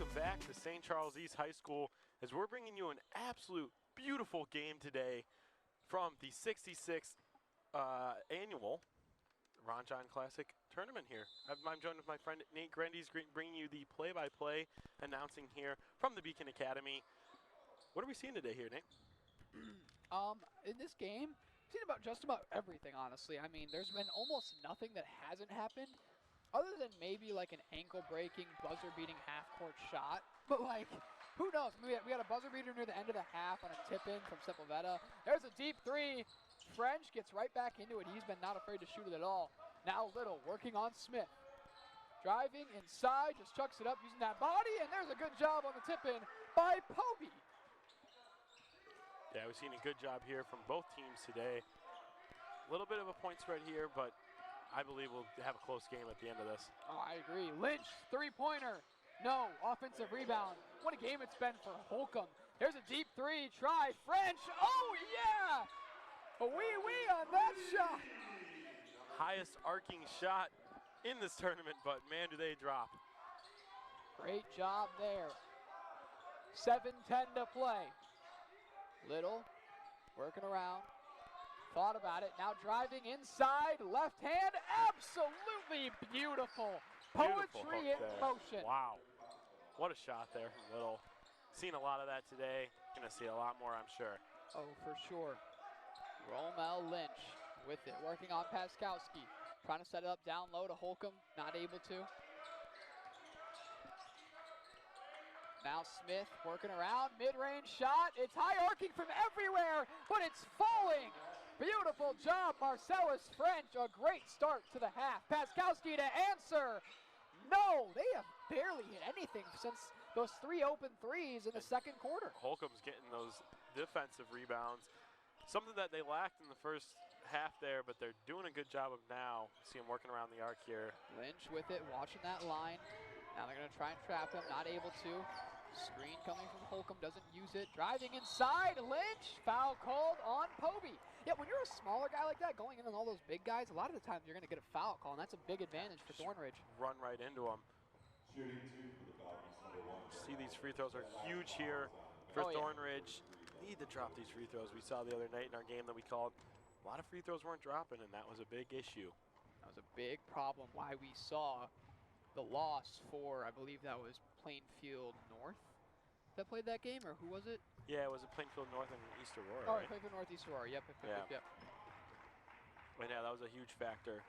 Welcome back to St. Charles East High School as we're bringing you an absolute beautiful game today from the 66th annual Ron John Classic tournament here. I'm joined with my friend Nate Grendys, bringing you the play-by-play announcing here from the Beacon Academy. What are we seeing today here, Nate? In this game, I've seen just about everything, honestly. I mean, there's been almost nothing that hasn't happened, other than maybe like an ankle-breaking, buzzer-beating half-court shot. But like, who knows? We got a buzzer-beater near the end of the half on a tip-in from Sepulveda. There's a deep three. French gets right back into it. He's been not afraid to shoot it at all. Now Little working on Smith. Driving inside, just chucks it up using that body, and there's a good job on the tip-in by Poby. Yeah, we've seen a good job here from both teams today. A little bit of a point spread here, but I believe we'll have a close game at the end of this. Oh, I agree. Lynch, three-pointer. No, offensive rebound. What a game it's been for Holcomb. There's a deep three. Try French. Oh, yeah! A wee on that shot. Highest arcing shot in this tournament, but man, do they drop. Great job there. 7:10 to play. Little working around. Thought about it. Now driving inside. Left hand. Absolutely beautiful. Poetry in motion. Wow. What a shot there from Little. Seen a lot of that today. Gonna see a lot more, I'm sure. Oh, for sure. Romel Lynch with it, working on Paskowski. Trying to set it up down low to Holcomb, not able to. Now Smith working around, mid-range shot. It's high arcing from everywhere, but it's falling. Beautiful job, Marcellus French. A great start to the half. Paskowski to answer. No, they have barely hit anything since those three open threes in the second quarter. Holcomb's getting those defensive rebounds. Something that they lacked in the first half there, but they're doing a good job of now. See him working around the arc here. Lynch with it, watching that line. Now they're gonna try and trap him, not able to. Screen coming from Holcomb, doesn't use it. Driving inside, Lynch, foul called on Poby. Yeah, when you're a smaller guy like that, going in on all those big guys, a lot of the times you're gonna get a foul call, and that's a big advantage for Thornridge. Run right into him. Shooting two for the Falcons, #1. See, these free throws are huge here for Thornridge. Need to drop these free throws. We saw the other night in our game that we called. A lot of free throws weren't dropping, and that was a big issue. That was a big problem why we saw the loss for, I believe that was Plainfield North that played that game, or who was it? Yeah, it was a Plainfield North and East Aurora, Oh, right? Plainfield North, East Aurora, yep. But yeah, that was a huge factor.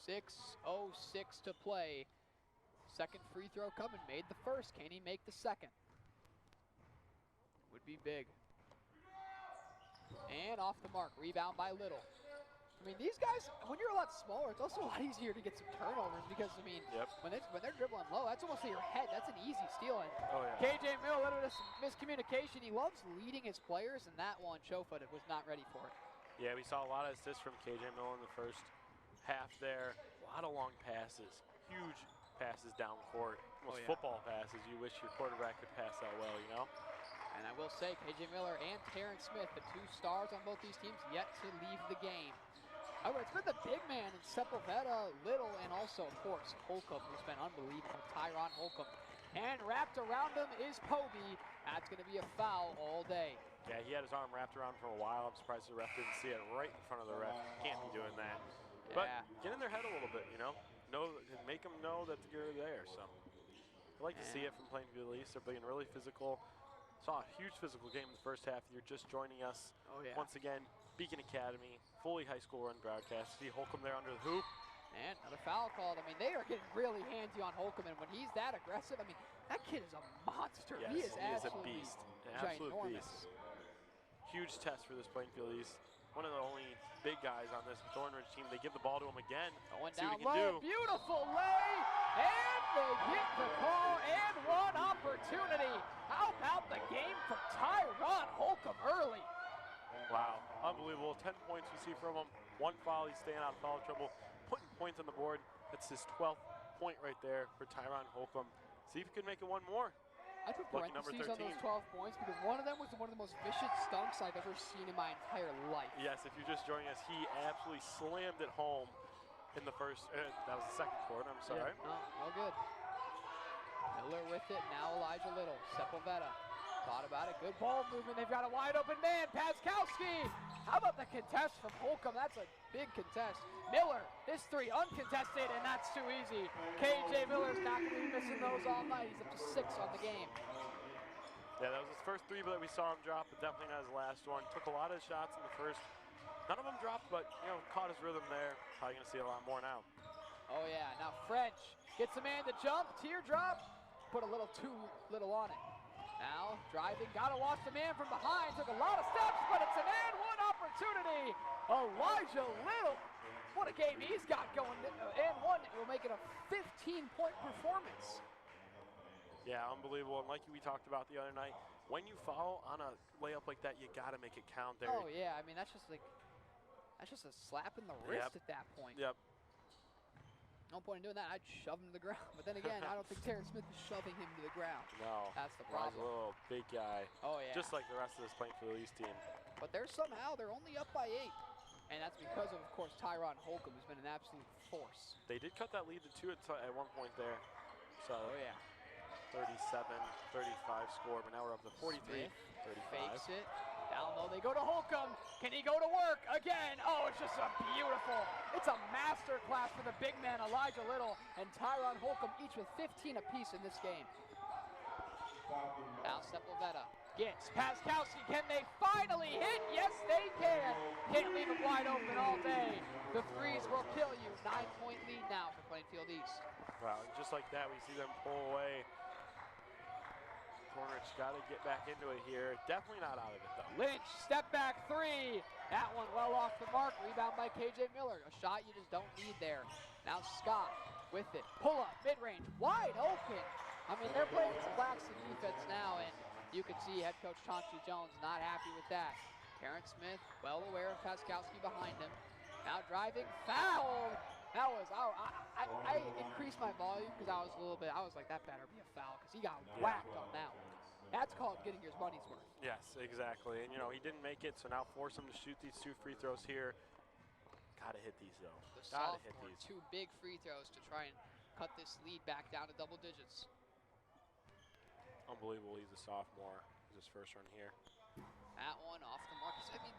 6:06 to play. Second free throw coming, made the first. Can he make the second? Would be big. And off the mark, rebound by Little. I mean, these guys, when you're a lot smaller, it's also a lot easier to get some turnovers because, I mean, when they're dribbling low, that's almost at your head. That's an easy steal. And oh, yeah. KJ Mill, a little bit of miscommunication. He loves leading his players, and that one, Chofa was not ready for it. Yeah, we saw a lot of assists from KJ Mill in the first half there. A lot of long passes, huge passes down court, almost football passes. You wish your quarterback could pass that well, you know? And I will say, KJ Miller and Terrence Smith, the two stars on both these teams, yet to leave the game. However, it's been the big man in Sepulveda, Little, and also, of course, Holcomb, who's been unbelievable, Tyron Holcomb. And wrapped around him is Poby. That's going to be a foul all day. Yeah, he had his arm wrapped around for a while. I'm surprised the ref didn't see it right in front of the ref. Can't be doing that. Yeah. But get in their head a little bit, you know? Make them know that you're there. So I like to see it from Plainfield East. They're being really physical. Saw a huge physical game in the first half. You're just joining us. Once again, Beacon Academy, fully high school run broadcast. See Holcomb there under the hoop. And another foul called. I mean, they are getting really handsy on Holcomb, and when he's that aggressive, I mean, that kid is a monster. Yes, he is a beast. An absolute beast. Huge test for this Plainfield East. One of the only big guys on this Thornridge team. They give the ball to him again. Going see down what he can low, do. beautiful lay, and they get the call, and one opportunity. How about the game from Tyron Holcomb early? Wow, unbelievable. 10 points we see from him. One foul, he's staying out of foul trouble. Putting points on the board. That's his 12th point right there for Tyron Holcomb. See if he can make it one more. I put parentheses on those 12 points because one of them was one of the most vicious stunks I've ever seen in my entire life. Yes, if you're just joining us, he absolutely slammed it home. in the first, that was the second quarter, I'm sorry. Yeah, no, all good. Miller with it, now Elijah Little. Sepulveda thought about it, good ball movement. They've got a wide open man, Paskowski. How about the contest from Holcomb? That's a big contest. Miller, this three uncontested, and that's too easy. KJ Miller's not going to be missing those all night. He's up to 6 on the game. Yeah, that was his first three that we saw him drop, but definitely not his last one. Took a lot of shots in the first. None of them dropped, but caught his rhythm there. Probably going to see a lot more now. Oh yeah, now French gets a man to jump, teardrop, put a little too little on it. Now driving, gotta watch the man from behind, took a lot of steps, but it's an and one opportunity. Elijah Little, what a game he's got going. And one will make it a 15-point performance. Yeah, unbelievable. And like we talked about the other night, when you foul on a layup like that, you gotta make it count there. Oh yeah, I mean that's just a slap in the wrist at that point. Yep. No point in doing that. I'd shove him to the ground. But then again, I don't think Terrence Smith is shoving him to the ground. No. That's the Elijah problem. Little, big guy. Oh yeah. Just like the rest of this Plainfield East team. But they're only up by 8. And that's because of course, Tyron Holcomb has been an absolute force. They did cut that lead to 2 at one point there. So Oh yeah. 37-35 score, but now we're up to 43-35. Fakes it. Down low, they go to Holcomb. Can he go to work again? Oh, it's just a beautiful. It's a master class for the big man, Elijah Little and Tyron Holcomb, each with 15 apiece in this game. Now Sepulveda gets Paskowski. Can they finally hit? Yes, they can. Can't leave it wide open all day. The threes will kill you. 9-point lead now for Plainfield East. Wow, just like that, we see them pull away. Thornridge got to get back into it here. Definitely not out of it, though. Lynch, step back 3. That one well off the mark. Rebound by KJ Miller. A shot you just don't need there. Now Scott with it. Pull up, mid-range, wide open. I mean, they're playing some Blackson defense now, and you can see head coach Chauncey Jones not happy with that. Terrence Smith, well aware of Paskowski behind him. Now driving, foul. That was, I increased my volume because I was like, that better be a foul because he got whacked on that one. That's called getting your money's worth. Yes, exactly. And, he didn't make it, so now force him to shoot these 2 free throws here. Got to hit these, though. The Got to hit sophomore, these. 2 big free throws to try and cut this lead back down to double digits. Unbelievable. He's a sophomore. His first run here. That one off the mark. I mean,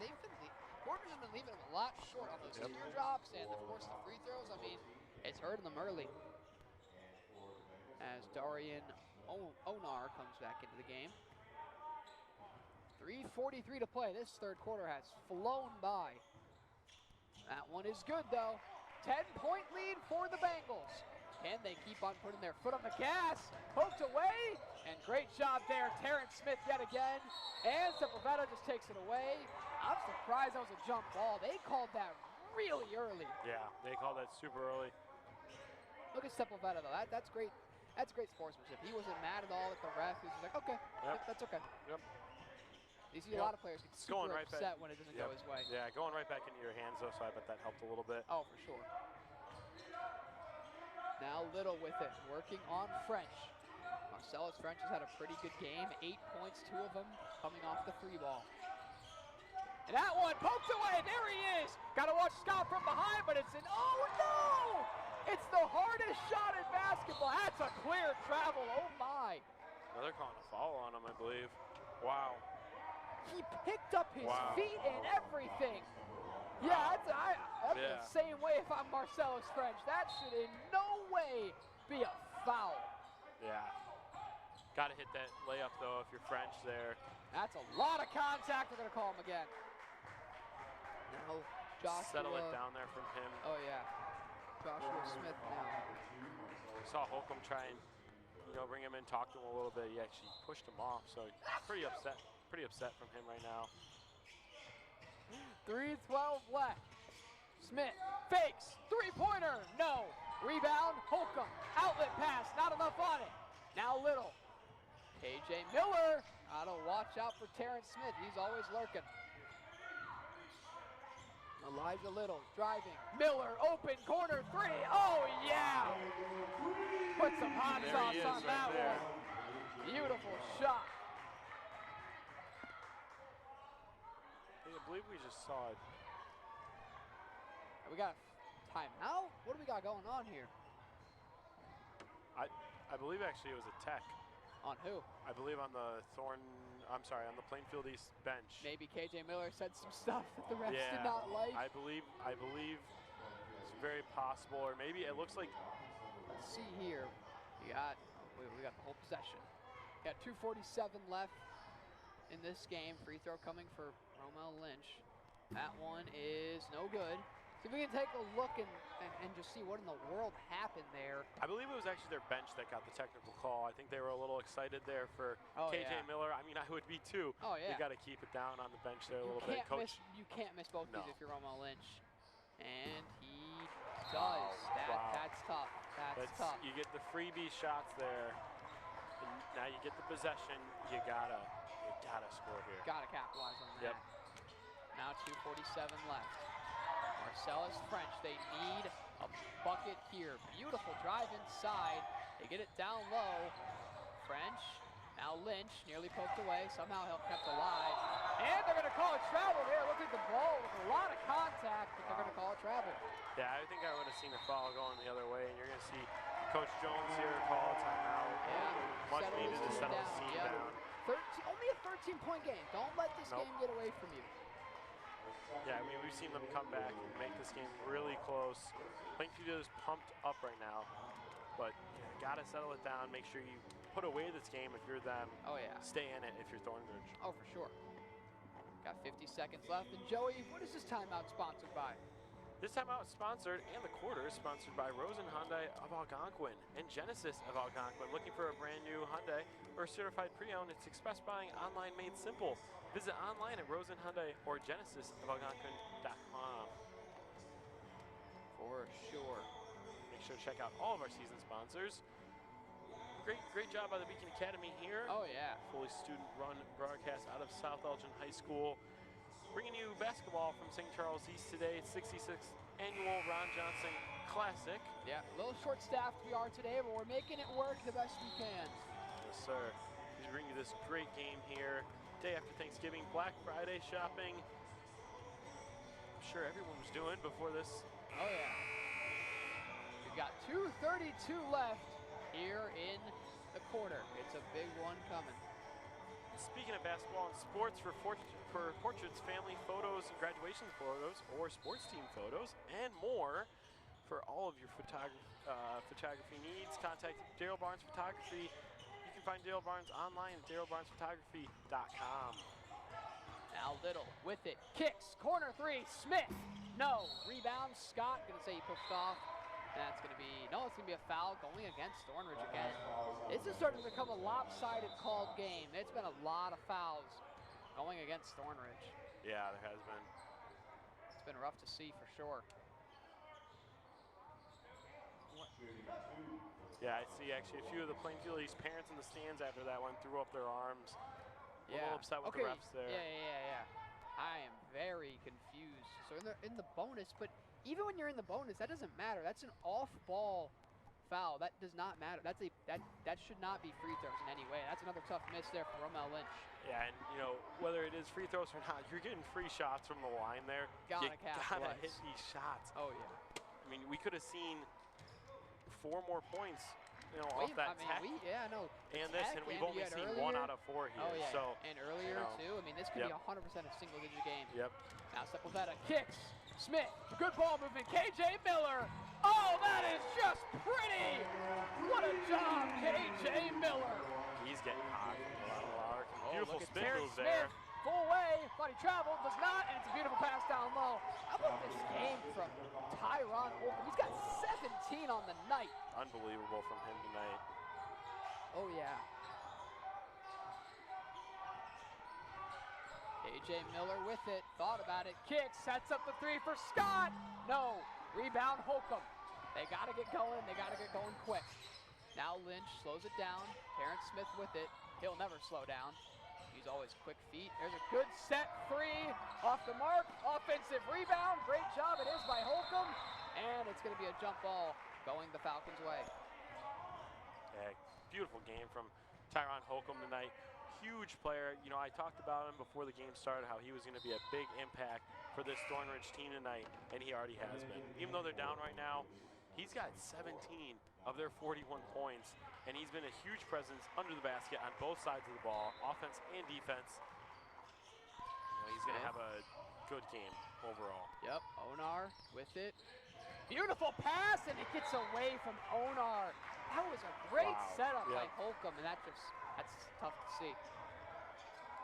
Porter's has been leaving him a lot short on those teardrops and, of course, the free throws. I mean, it's hurting them early. As Darian Onar comes back into the game. 3:43 to play. This third quarter has flown by. That one is good, though. 10-point lead for the Bengals. Can they keep on putting their foot on the gas? Poked away, and great job there. Terrence Smith yet again. And Sepulveda just takes it away. I'm surprised that was a jump ball. They called that really early. Yeah, they called that super early. Look at Sepulveda, though. That's great. That's great sportsmanship. He wasn't mad at all at the ref. He was just like, okay, that's okay. Yep. You see a lot of players get super right upset when it doesn't go his way. Yeah, going right back into your hands, though, so I bet that helped a little bit. Oh, for sure. Now Little with it, working on French. Marcellus French has had a pretty good game. 8 points, 2 of them coming off the 3 ball. And that one poked away. There he is. Got to watch Scott from behind, but it's an oh no! It's the hardest shot in basketball. That's a clear travel. Oh my! Now they're calling a foul on him, I believe. Wow. He picked up his feet and everything. Yeah, that's the same way if I'm Marcellus French. That should in no way be a foul. Yeah. Got to hit that layup, though, if you're French there. That's a lot of contact. They're going to call him again. Now, Joshua. Settle it down there from him. Oh, yeah. Joshua Smith now. We saw Holcomb try and, bring him in, talk to him a little bit. He actually pushed him off, so pretty upset from him right now. 3:12 left. Smith fakes. 3-pointer. No. Rebound. Holcomb. Outlet pass. Not enough on it. Now Little. KJ Miller. Gotta watch out for Terrence Smith. He's always lurking. Elijah Little driving. Miller open corner 3. Oh yeah. Put some hot sauce on that one. Beautiful shot. I believe we just saw it. We got a timeout? What do we got going on here? I believe actually it was a tech. On who? I believe on the on the Plainfield East bench. Maybe KJ Miller said some stuff that the refs Yeah, did not like. I believe it's very possible, or maybe it looks like. Let's see here. We got the whole possession. Got 2:47 left in this game. Free throw coming for Romel Lynch. That one is no good. See if we can take a look and just see what in the world happened there. I believe it was actually their bench that got the technical call. I think they were a little excited there for KJ yeah. Miller. I mean, I would be too. Oh yeah. You got to keep it down on the bench there a little bit, Coach. You can't miss both No. these if you're Romel Lynch. And he does. That's tough. That's tough. You get the freebie shots there. And now you get the possession. You gotta score here. Gotta capitalize on that. Yep. Now 2:47 left. Marcellus French, they need a bucket here. Beautiful drive inside. They get it down low. French, now Lynch, nearly poked away. Somehow kept alive. And they're gonna call it travel there. Look at the ball with a lot of contact, but they're gonna call it travel. Yeah, I think I would have seen a foul going the other way, and you're gonna see Coach Jones here call a timeout. Yeah. Much needed to settle the scene Yep. down. Only a 13-point game. Don't let this Nope. game get away from you. Yeah, I mean, we've seen them come back and make this game really close. Plainfield is pumped up right now, but you gotta settle it down. Make sure you put away this game if you're them. Oh yeah. Stay in it if you're Thornridge. Oh, for sure. Got 50 seconds left. And Joey, what is this timeout sponsored by? This timeout is sponsored, and the quarter is sponsored by Rosen Hyundai of Algonquin and Genesis of Algonquin. Looking for a brand new Hyundai or certified pre-owned? It's express buying online made simple. Visit online at Rosen Hyundai or Genesis of Algonquin.com. For sure. Make sure to check out all of our season sponsors. Great job by the Beacon Academy here. Oh yeah. Fully student-run broadcast out of South Elgin High School. Bringing you basketball from St. Charles East today. It's 66th annual Ron Johnson Classic. Yeah, a little short-staffed we are today, but we're making it work the best we can. Yes, sir. He's bringing you this great game here. Day after Thanksgiving, Black Friday shopping. I'm sure everyone was doing before this. Oh yeah. We've got 2:32 left here in the quarter. It's a big one coming. Speaking of basketball and sports, for portraits, family photos, graduation photos, or sports team photos, and more, for all of your photography needs, contact Daryl Barnes Photography. You can find Daryl Barnes online at darylbarnesphotography.com. Now Little with it, kicks, corner three, Smith, no, rebound, Scott, gonna say he pushed off. That's gonna be, no, it's gonna be a foul going against Thornridge again. This is starting to become a lopsided called game. It's been a lot of fouls going against Thornridge. Yeah, there has been. It's been rough to see for sure. Yeah, I see actually a few of the Plainfield East parents in the stands after that one threw up their arms. A little upset with the refs there. Yeah. I am very confused. So in the bonus, but even when you're in the bonus, that doesn't matter. That's an off-ball foul. That does not matter. That should not be free throws in any way. That's another tough miss there for Romel Lynch. Yeah, and you know, whether it is free throws or not, you're getting free shots from the line there. Gotta you gotta hit these shots. Oh yeah. I mean, we could have seen 4 more points, you know, off that tech. And this, and we've only seen 1 out of 4 here. Oh yeah. So, and earlier too. I mean, this could be 100% a single-digit game. Yep. Now Sepulveda kicks. Smith, good ball movement. KJ Miller. Oh, that is just pretty. What a job, KJ Miller. He's getting hot. Beautiful look at spin Terrence move there. Smith, full way, but he traveled, does not, and it's a beautiful pass down low. How about this game from Tyron Holcomb? He's got 17 on the night. Unbelievable from him tonight. Oh, yeah. KJ Miller with it, thought about it, kicks, sets up the 3 for Scott. No, rebound Holcomb. They got to get going, quick. Now Lynch slows it down, Terrence Smith with it. He'll never slow down. He's always quick feet. There's a good set 3 off the mark. Offensive rebound. Great job. It is by Holcomb. And it's going to be a jump ball going the Falcons' way. Yeah, beautiful game from Tyron Holcomb tonight. Huge player. You know, I talked about him before the game started, how he was going to be a big impact for this Thornridge team tonight, and he already has been. Even though they're down right now, he's got 17 of their 41 points, and he's been a huge presence under the basket on both sides of the ball, offense and defense. He's going to have a good game overall. Yep, Onar with it. Beautiful pass, and it gets away from Onar. That was a great setup by Holcomb, and that's tough to see.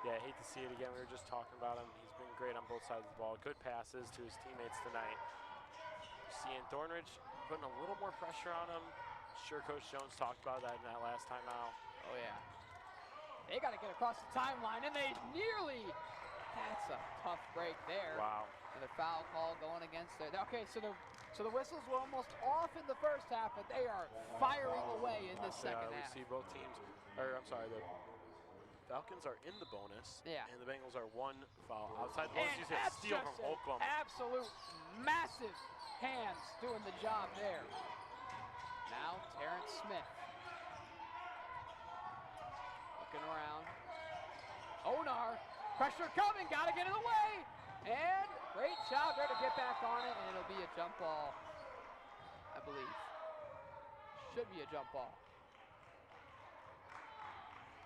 Yeah, I hate to see it again. We were just talking about him. He's been great on both sides of the ball. Good passes to his teammates tonight. Seeing Thornridge putting a little more pressure on him. Sure, Coach Jones talked about that in that last time out. Oh, yeah. They got to get across the timeline, and they nearly. That's a tough break there. Wow. Another foul call going against there. Okay, so the whistles were almost off in the first half, but they are firing away in this second half. We see both teams, or I'm sorry, the Falcons are in the bonus, and the Bengals are one foul outside the bonus. You see a steal from Holcomb. Absolute massive hands doing the job there. Now Terrence Smith looking around. Onar, pressure coming, gotta get it away, and great job there to get back on it, and it'll be a jump ball, I believe. Should be a jump ball.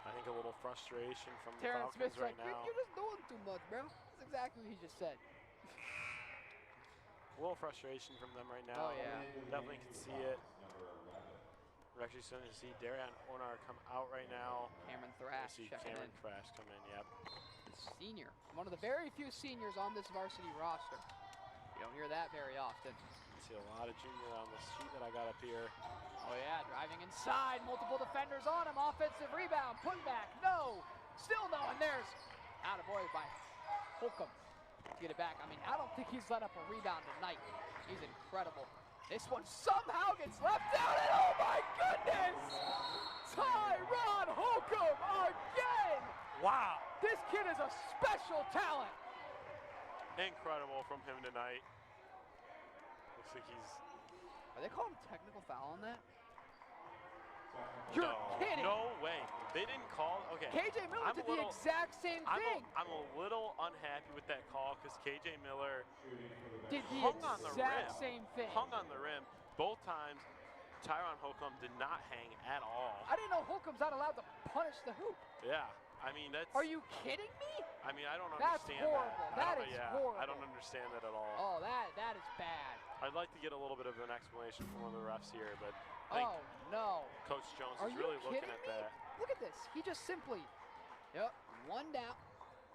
I think a little frustration from the Terrence Falcons Smith's right like, now. you're just doing too much, bro. That's exactly what he just said. A little frustration from them right now. Oh, yeah. Definitely can see it. We're actually starting to see Darian Onar come out right now. Cameron Thrash see checking Cameron in. Thrash come in, yep. Senior, one of the very few seniors on this varsity roster. You don't hear that very often. You see a lot of junior on this sheet that I got up here. Oh yeah, driving inside, multiple defenders on him, offensive rebound, put back, no, still no, and there's attaboy by Holcomb to get it back. I mean, I don't think he's let up a rebound tonight. He's incredible. This one somehow gets left out, and oh my goodness! Tyron Holcomb again! Wow! This kid is a special talent. Incredible from him tonight. Looks like he's... Are they calling a technical foul on that? You're kidding! No way. They didn't call. Okay. KJ Miller did the exact same thing. I'm a little unhappy with that call because KJ Miller did the exact same thing. Hung on the rim both times. Tyron Holcomb did not hang at all. I didn't know Holcomb's not allowed to punish the hoop. Yeah. I mean, that's... Are you kidding me? I mean, I don't That's understand horrible. that. That is horrible. I don't understand that at all. Oh, that is bad. I'd like to get a little bit of an explanation from one of the refs here, but I think Oh, no. Coach Jones Are is you really looking kidding at me? that. Look at this. He just simply, one down.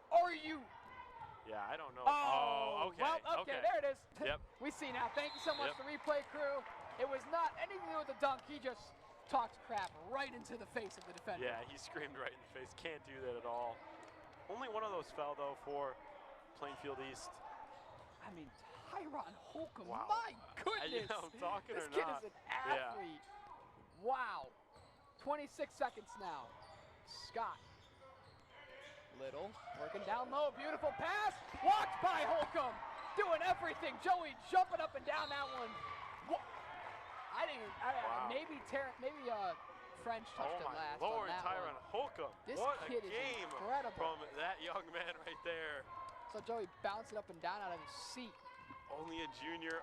Are you? Yeah, I don't know. Oh, okay. Well, okay, there it is. Yep. We see now. Thank you so much, Yep. the replay crew. It was not anything to do with the dunk. He just talked crap right into the face of the defender. Yeah, he screamed right in the face. Can't do that at all. Only one of those fell, though, for Plainfield East. I mean, Tyron Holcomb, Wow. my goodness. I'm talking this or kid not. is an athlete. Wow. 26 seconds now. Scott. Little, working down low, beautiful pass. Walked by Holcomb, doing everything. Joey jumping up and down that one. Maybe French touched it last Lord, on that Tyron one. Holcomb. This what kid a is game incredible. from that young man right there. So Joey bounced it up and down out of his seat. Only a junior.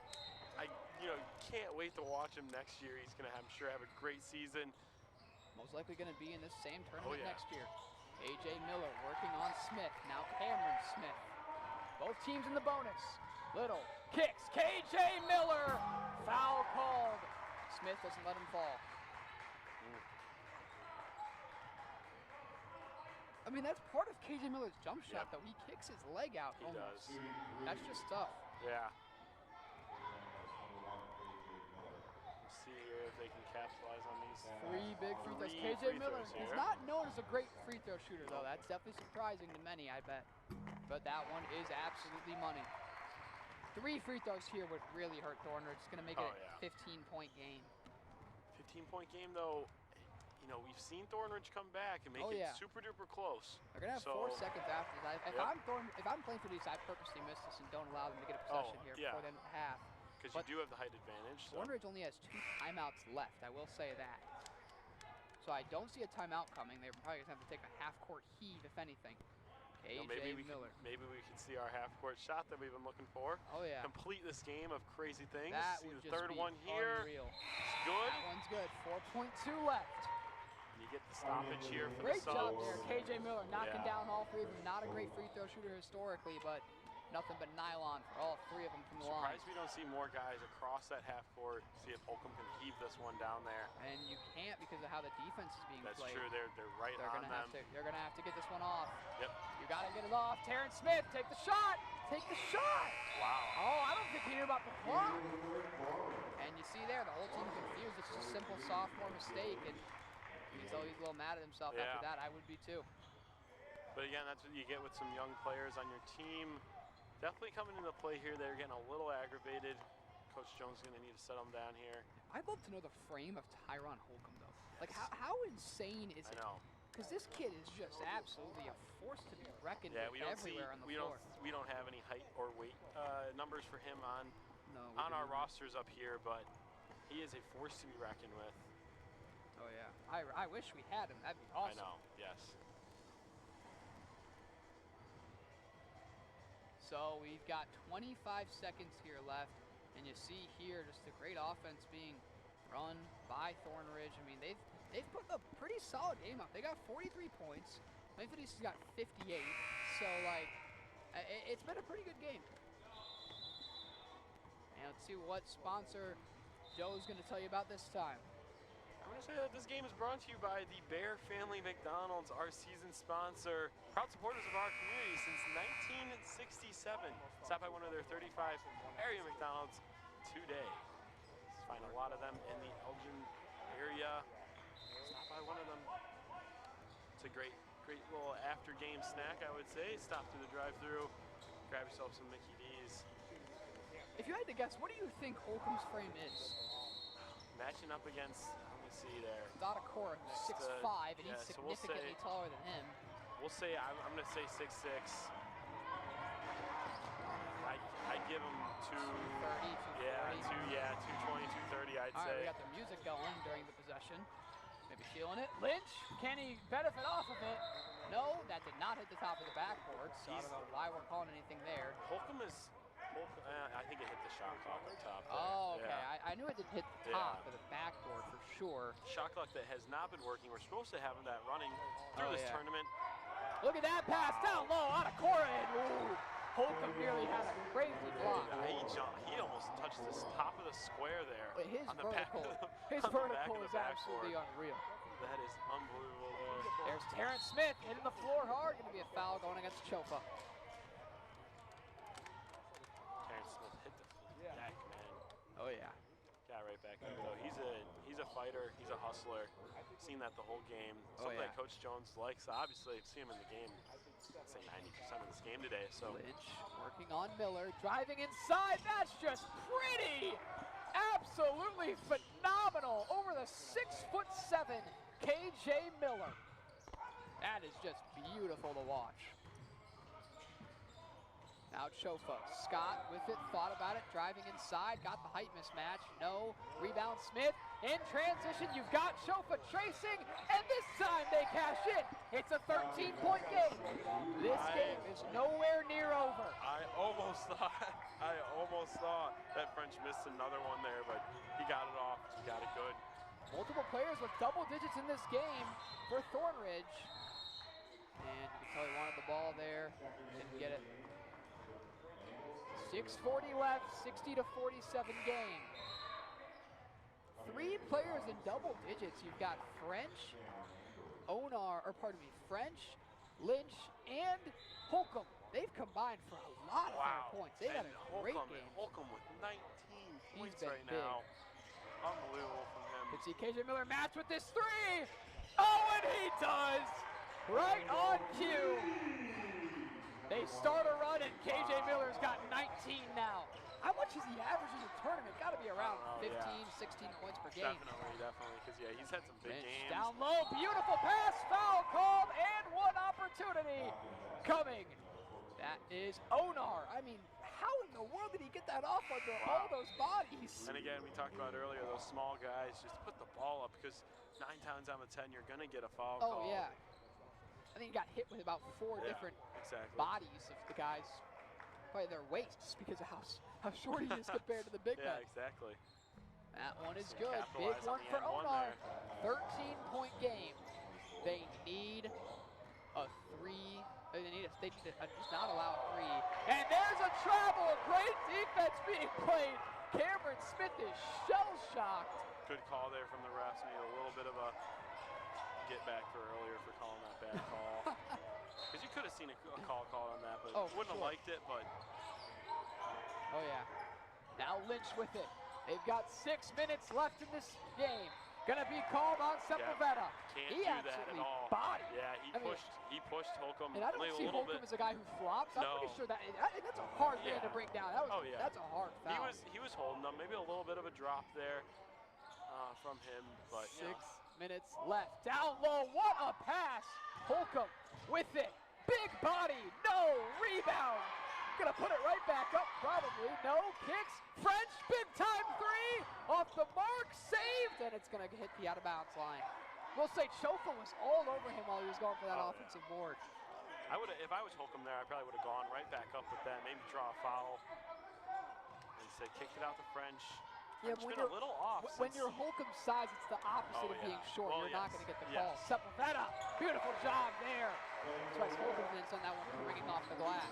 Can't wait to watch him next year. He's gonna, I'm sure, have a great season. Most likely going to be in this same tournament yeah. next year. A.J. Miller working on Smith. Now Cameron Smith. Both teams in the bonus. Little kicks. K.J. Miller. Foul called. Smith doesn't let him fall. I mean, that's part of K.J. Miller's jump shot, though. He kicks his leg out He almost. does. That's just tough. Yeah. Let's see here if they can capitalize on these. Three big free throws. Three K.J. free Miller throws is here. not known as a great free throw shooter, though. That's definitely surprising to many, I bet. But that one is absolutely money. 3 free throws here would really hurt Thornridge. It's going to make it a 15-point game. 15-point game, though. We've seen Thornridge come back and make it super duper close. They're gonna have 4 seconds after this. If I'm playing for these, I purposely miss this and don't allow them to get a possession here before the end of the half. Because you do have the height advantage. So. Thornridge only has 2 timeouts left. I will say that. So I don't see a timeout coming. They're probably gonna have to take a half-court heave, if anything. maybe Miller. maybe we could see our half-court shot that we've been looking for. Oh, yeah. Complete this game of crazy things. That See would the just third be one here. unreal. It's good. That one's good. 4.2 left. And you get the stoppage here for Great the job subs. there. KJ Miller knocking Yeah. down all 3 of them. Not a great free throw shooter historically, but nothing but nylon for all 3 of them from the line. Surprised we don't see more guys across that half court. See if Holcomb can heave this one down there. And you can't because of how the defense is being That's played. true. They're right They're on gonna them. They're gonna have to get this one off. Yep. You gotta get it off. Terrence Smith, take the shot. Take the shot. Wow. Oh, I don't think he knew about the clock. And you see there, the whole team confused. It's just a simple sophomore mistake, and he's always a little mad at himself Yeah. after that. I would be too. But again, that's what you get with some young players on your team. Definitely coming into play here. They're getting a little aggravated. Coach Jones is going to need to set them down here. I'd love to know the frame of Tyron Holcomb, though. Like, how insane is it? I know. Because this kid is just absolutely a force to be reckoned Yeah, with we don't see everywhere on the floor. we don't have any height or weight numbers for him on No, on our rosters up here, but he is a force to be reckoned with. Oh, yeah. I wish we had him. That'd be awesome. I know. Yes. So we've got 25 seconds here left, and you see here just a great offense being run by Thornridge. I mean, they've put a pretty solid game up. They got 43 points. Plainfield East has got 58. So, like, it's been a pretty good game. And let's see what sponsor Joe's going to tell you about this time. I'm going to say that this game is brought to you by the Bear Family McDonald's, our season sponsor. Proud supporters of our community since 1967. Stop by one of their 35 area McDonald's today. Find a lot of them in the Elgin area. Stop by one of them. It's a great little after-game snack, I would say. Stop through the drive-thru, grab yourself some Mickey D's. If you had to guess, what do you think Holcomb's frame is? Matching up against, let me see there. Dada Cora, who's 6'5", and yeah, he's so we'll significantly say- taller than him. We'll say, I'm going to say 6'6". I'd give him 230, 240. 220, 230, I'd All right, say. we got the music going during the possession. Maybe feeling it. Lynch, can he benefit off of it? No, that did not hit the top of the backboard, so I don't know why we're calling anything there. Holcomb is, I think it hit the shot clock on top there. Oh, okay. Yeah. I knew it did hit the top of the backboard for sure. Shot clock that has not been working. We're supposed to have that running through Oh, this yeah. tournament. Look at that pass down low out of Cora, and ooh, Holcomb nearly had a crazy block. He almost touched the top of the square there. But his on the back vertical, of the, his on the back vertical of the is backboard. absolutely unreal. That is unbelievable. There's Terrence Smith hitting the floor hard. Going to be a foul going against Chofa. Terrence Smith hit the deck, man. Oh yeah. Got right back up though. He's a fighter. He's a hustler. Seen that the whole game. Something yeah. that Coach Jones likes. Obviously, I've seen him in the game. I'd say 90% of this game today. So Lynch working on Miller, driving inside. That's just pretty. Absolutely phenomenal. Over the 6'7" KJ Miller. That is just beautiful to watch. Now Chofa. Scott with it, thought about it, driving inside, got the height mismatch. No. Rebound Smith. In transition, you've got Chofa tracing, and this time they cash in. It's a 13-point game. This game is nowhere near over. I almost thought that French missed another one there, but he got it off. He got it good. Multiple players with double digits in this game for Thornridge. And you can tell he wanted the ball there, didn't get it. 6:40 left, 60-47 game. 3 players in double digits. You've got French, French, Lynch, and Holcomb. They've combined for a lot of fair points. They've had a great game. Holcomb with 19 points been right big. now. Unbelievable from him. Can see KJ Miller match with this 3. Oh, and he does. Right on cue. They start a run, and KJ Miller's got 19 now. How much is he averaging in the tournament? Got to be around 15, 16 points per game. Definitely, because yeah, he's had some big games. Down low, beautiful pass, foul called, and one opportunity coming. That is Onar. I mean, how in the world did he get that off under all those bodies? And again, we talked about earlier, those small guys, just put the ball up, because 9 times out of 10, you're going to get a foul call. Oh, yeah. I think he got hit with about 4 different bodies of the guys, probably their waists, because of how short he is compared to the big men. Yeah, exactly. That one is good. Big one for Onar. 13-point game. They need a 3. They need to just not allow a 3. And there's a travel. Great defense being played. Cameron Smith is shell-shocked. Good call there from the refs. Made a little bit of a get back for earlier for calling that bad call. Because you could have seen a call called on that, but wouldn't have liked it. But oh yeah. Now Lynch with it. They've got 6 minutes left in this game. Gonna be called on Sepulveda. Can't He do that absolutely at all. bodied. Yeah, he pushed Holcomb. And I don't see Holcomb as a guy who flops. I'm pretty sure that's a hard man to bring down. That's a hard foul. He was holding them. Maybe a little bit of a drop there from him, but 6 minutes left. Down low. What a pass. Holcomb with it. Big body. No rebound. Gonna put it right back up, probably. No kicks. French, big time 3 off the mark, saved, and it's gonna hit the out of bounds line. We'll say Chofa was all over him while he was going for that offensive board. I would, if I was Holcomb there, I probably would have gone right back up with that. Maybe draw a foul. And say, kick it out to French. Yeah, French been a little off. When you're Holcomb's size, it's the opposite of being short. Well, you're not going to get the call. Sepulveda, beautiful job there. That's why Holcomb did on that one for ringing off the glass.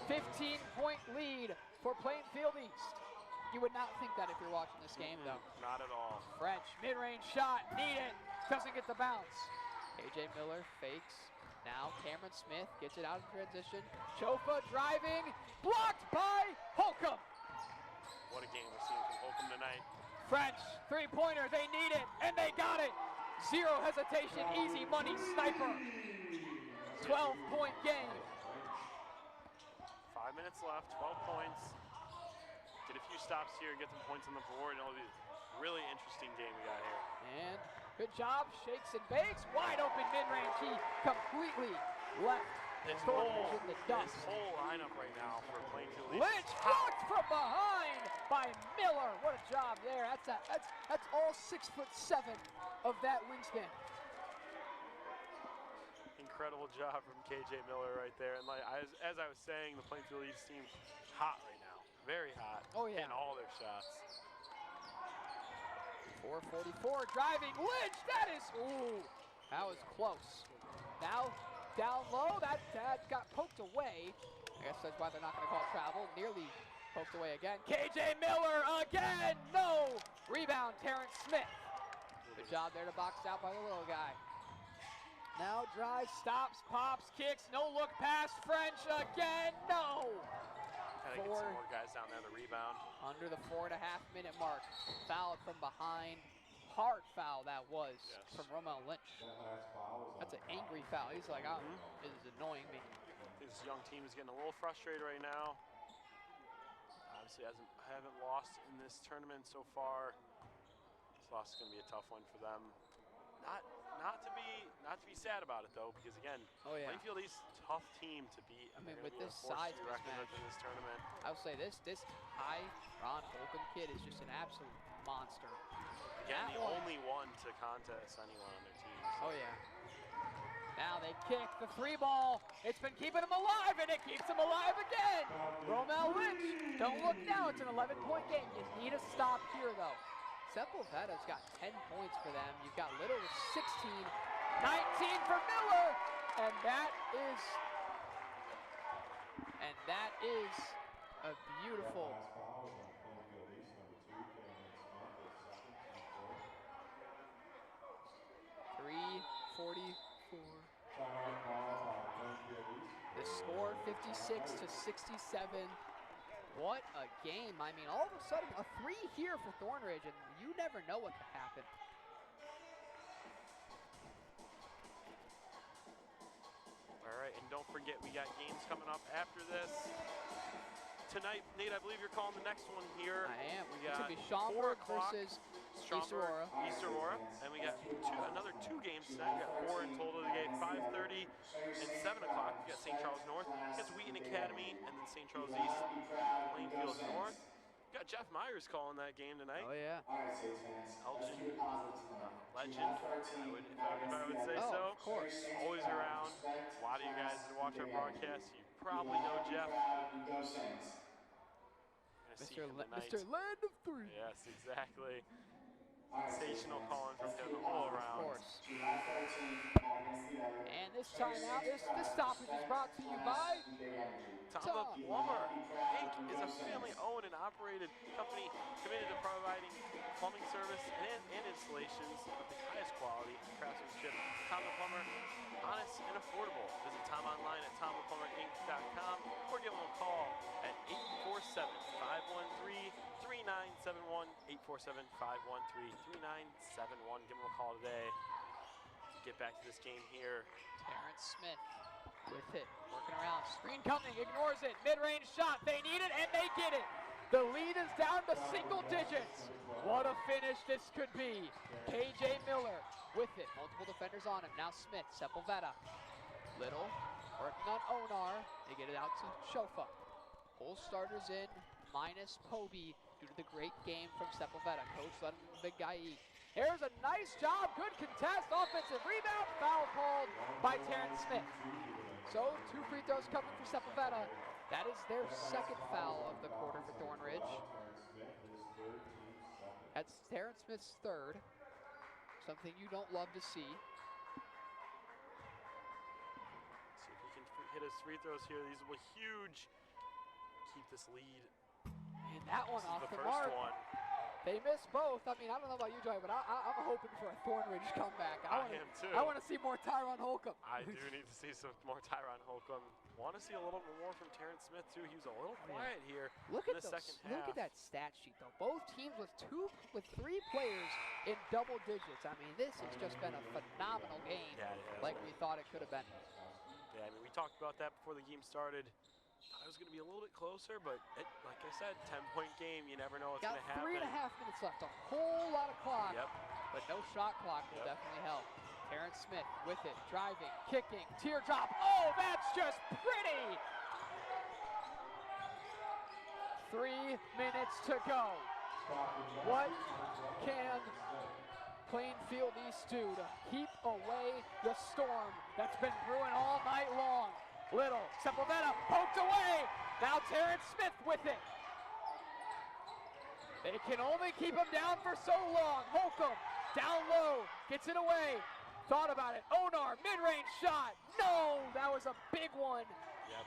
15-point lead for Plainfield East. You would not think that if you're watching this game, though. Not at all. French, mid-range shot, need it. Doesn't get the bounce. KJ Miller fakes. Now Cameron Smith gets it out in transition. Chofa driving, blocked by Holcomb. What a game we're seeing from Holcomb tonight. French, three-pointer, they need it, and they got it. Zero hesitation, easy money, sniper. 12-point game. 5 minutes left, 12 points. Get a few stops here, get some points on the board, and it'll be a really interesting game we got here. And good job, shakes and bakes. Wide open mid-range, he completely left Thornridge in the dust. This whole lineup right now for Plainfield. Lynch blocked from behind by Miller. What a job there. That's all 6'7" of that wingspan. Incredible job from KJ Miller right there. And like as I was saying, the Plainfield East team's hot right now. Very hot. Oh yeah. In all their shots. 4:44 driving. Lynch, that was close. Now down low, that got poked away. I guess that's why they're not going to call travel. Nearly poked away again. KJ Miller again. No rebound. Terrence Smith. Good job there to box out by the little guy. Now drives, stops, pops, kicks, no look pass, French again, no! Gotta get some more guys down there to rebound. Under the 4.5-minute mark, foul from behind. Hard foul that was from Romel Lynch. That's an angry foul. He's like, this is annoying me. This young team is getting a little frustrated right now. Obviously haven't lost in this tournament so far. This loss is gonna be a tough one for them. Not to be sad about it though, because again, Plainfield East tough team to beat. I mean, with this size mismatch in this tournament, I would say this high Ron Holcomb kid is just an absolute monster. Again, the only one to contest anyone on their team. So. Oh yeah. Now they kick the 3-ball. It's been keeping them alive, and it keeps them alive again. Romel Lynch, don't look now. It's an 11-point game. You need a stop here though. Sepulveda's got 10 points for them. You've got Little with 16, 19 for Miller, and that is a beautiful. 3:44. The score 56-67. What a game. I mean, all of a sudden, a 3 here for Thornridge, and you never know what could happen. All right, and don't forget, we got games coming up after this. Tonight, Nate, I believe you're calling the next one here. I am. We got it's going to be Schaumburg versus East Aurora. East Aurora. And we got another 2 games tonight. We got 4 in total today, 5:30 and 7 o'clock. We got St. Charles North against Wheaton Academy, and then St. Charles East, Plainfield North. Got Jeff Myers calling that game tonight. Oh, yeah. Elgin legend, if I would say so. Of course. Always around. A lot of you guys that watch our broadcasts, you probably know Jeff. Mr. Land of Three. Yes, exactly. Sensational calling from him all around. Of course. And this timeout, this stoppage is brought to you by Tom the Plumber, Inc. is a family-owned and operated company committed to providing plumbing service and installations of the highest quality and craftsmanship. Tom the Plumber, honest and affordable. Visit Tom online at tomtheplumberinc.com or give him a call at 847-513-3971, 847-513-3971. Give him a call today. Get back to this game here. Terrence Smith with it, working around. Screen coming, ignores it. Mid-range shot, they need it, and they get it. The lead is down to single digits. What a finish this could be. KJ Miller with it. Multiple defenders on him. Now Smith, Sepulveda. Little, working on Onar. They get it out to Shofa. Full starters in, minus Poby, due to the great game from Sepulveda. Coach letting the big guy eat. Here's a nice job, good contest, offensive rebound, foul called by Terrence Smith. So 2 free throws coming for Sepulveda. That is their second foul of the quarter for Thornridge. That's Terrence Smith's third. Something you don't love to see. See if he can hit his free throws here. These will be huge. Keep this lead. And that one This is off the the first mark. one. They missed both. I mean, I don't know about you, Joey, but I'm hoping for a Thornridge comeback. I am too. I want to see more Tyron Holcomb. I do need to see some more Tyron Holcomb. Want to see a little more from Terrence Smith too. He was a little quiet here Look in at the second half. Look at that stat sheet, though. Both teams with 3 players in double digits. I mean, this has just been a phenomenal game, Yeah, it has. like we thought it could have been. Yeah, I mean, we talked about that before the game started. Thought it was going to be a little bit closer, but like I said, 10-point game. You never know what's Got going to happen. 3.5 minutes left. A whole lot of clock. Yep. But no shot clock will Yep. definitely help. Terrence Smith with it, driving, kicking, teardrop. Oh, that's just pretty! 3 minutes to go. What can Plainfield East do to keep away the storm that's been brewing all night long? Little, Sepulveda poked away. Now Terrence Smith with it. They can only keep him down for so long. Holcomb down low, gets it away. Thought about it. Onar, mid-range shot. No, that was a big one. Yep.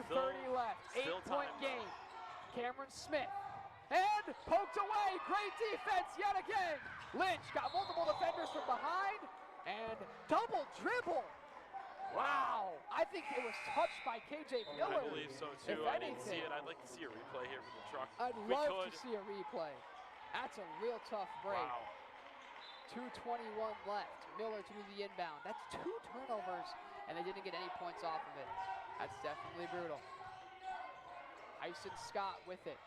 2:30 left. still 8-point time, game. Cameron Smith. And poked away. Great defense yet again. Lynch got multiple defenders from behind. And double dribble. Wow. I think it was touched by KJ Miller. I believe so too. If I didn't see anything. it. I'd like to see a replay here for the truck. I'd We love could. to see a replay. That's a real tough break. Wow. 2:21 left. Miller to do the inbound. That's 2 turnovers, and they didn't get any points off of it. That's definitely brutal. Tyson Scott with it.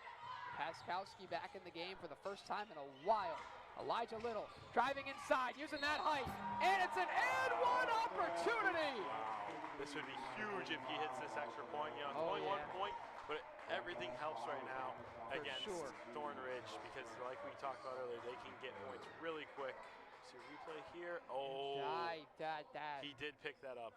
Paskowski back in the game for the first time in a while. Elijah Little driving inside, using that height, and it's an and one opportunity. Wow. This would be huge if he hits this extra point. You know, it's Oh, only 1 yeah. point, but everything helps right now For against sure. Thornridge because, like we talked about earlier, they can get points really quick. See a replay here. Oh, he did pick that up.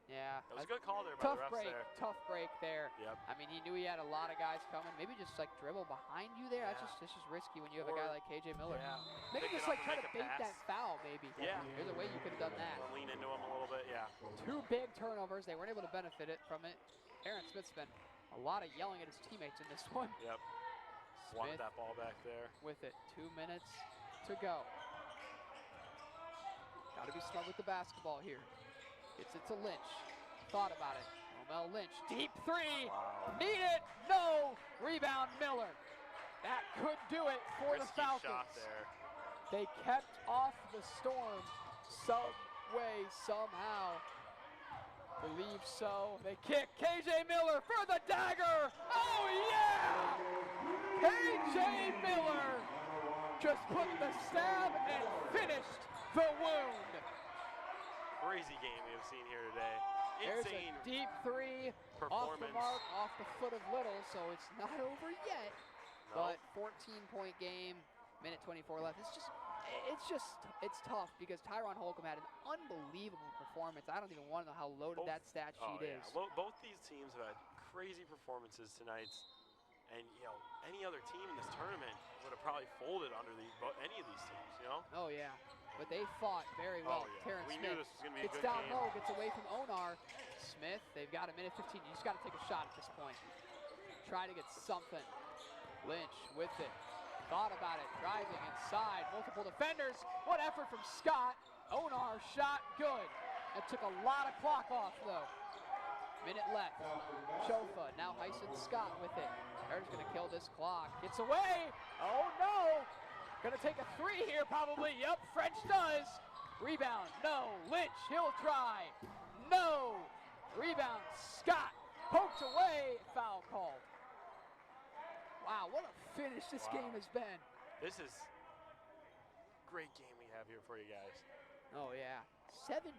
Yeah. That was a good call there by the refs there. Tough break there. Yep. I mean, he knew he had a lot of guys coming. Maybe just like dribble behind you there. Yeah. That's just risky when you have a guy Or- like KJ Miller. Yeah. Maybe Pick it just up like and try to make a bait pass. that foul, maybe. Yeah. There's a way you could have done that. Lean into him a little bit, yeah. 2 big turnovers. They weren't able to benefit from it. Aaron Smith's been a lot of yelling at his teammates in this one. Yep. Wanted Smith that ball back there. with it. 2 minutes to go. Got to be smart with the basketball here. Gets it to Lynch. Thought about it. Romel Lynch. Deep 3. Wow. Need it. No. Rebound Miller. That could do it for the Risky Falcons. shot there. They kept off the storm some way, somehow. Believe so. They kick. KJ Miller for the dagger. Oh, yeah! KJ Miller just put the stab and finished the wound. Crazy game we have seen here today. There's insane a deep three off the performance. mark, off the foot of Little, so it's not over yet. No. But 14-point game, minute 24 left. It's tough because Tyron Holcomb had an unbelievable performance. I don't even want to know how loaded that stat sheet is. Both these teams have had crazy performances tonight. And, any other team in this tournament would have probably folded under any of these teams, Oh, yeah. But they fought very well. Oh, yeah. Terrence We Smith knew this was going to be a gets good down game. low, gets away from Onar. Smith, they've got a minute 15. You just got to take a shot at this point. Try to get something. Lynch with it. Thought about it. Driving inside. Multiple defenders. What effort from Scott. Onar shot good. It took a lot of clock off, though. Minute left. Chofa, now Hyson Scott with it. They're just gonna kill this clock. Gets away. Oh no! Gonna take a three here probably. Yep, French does. Rebound, no. Lynch, he'll try. No. Rebound, Scott. Poked away, foul called. Wow, what a finish this game has been. This is a great game we have here for you guys. Oh yeah, 74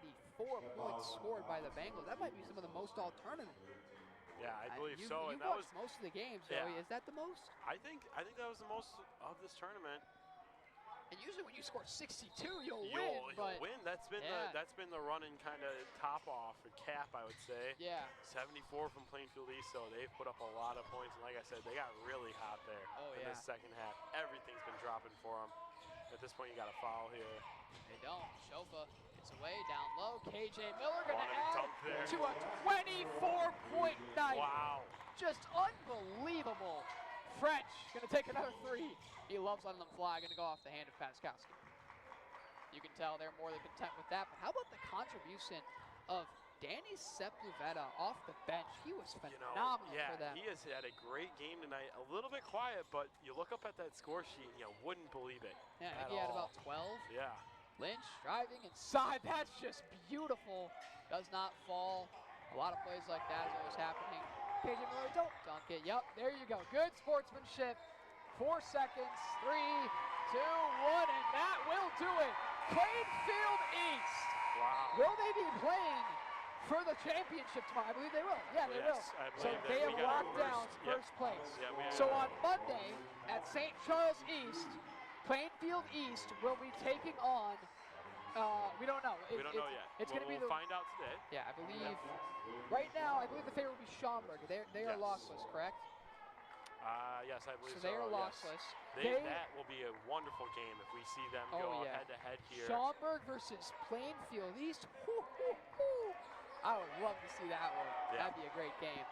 points scored by the Bengals. That might be some of the most all tournament. Yeah, I believe so. You And that was watched most of the games, Joey. Yeah. Is that the most? I think that was the most of this tournament. And usually when you score 62, you'll You'll win. win. That's been the running kind of top off or cap, I would say. Yeah. 74 from Plainfield East, so they've put up a lot of points. And like I said, they got really hot there in the second half. Everything's been dropping for them. At this point, you got a foul here. They don't. Shofa gets away down low. KJ Miller going to Wanted to add dunk there. to a 24-point night. Wow. Just unbelievable. French going to take another three. He loves letting them fly. Going to go off the hand of Pataskowski. You can tell they're more than content with that. But how about the contribution of Danny Sepulveda off the bench? He was phenomenal for them. He has had a great game tonight. A little bit quiet, but you look up at that score sheet and you wouldn't believe it. Yeah, I think he had about 12. Yeah. Lynch driving inside. That's just beautiful. Does not fall. A lot of plays like that is always happening. KJ Miller, don't dunk it. Yep, there you go. Good sportsmanship. 4 seconds. 3, 2, 1, and that will do it. Plainfield East. Wow. Will they be playing for the championship tomorrow? I believe they will. Yeah, they will. I So believe they that have we got locked down first place. Yeah, So on Monday at St. Charles East, Plainfield East will be taking on, we don't know. We don't know yet. It's going to be we'll find out today. Yeah, I believe, right now, I believe the favorite will be Schaumburg. They are lossless, correct? Yes, I believe so. So they are yes. lossless. That will be a wonderful game if we see them go head-to-head here. Schaumburg versus Plainfield East. Hoo, hoo, hoo. I would love to see that one. Yeah. That'd be a great game.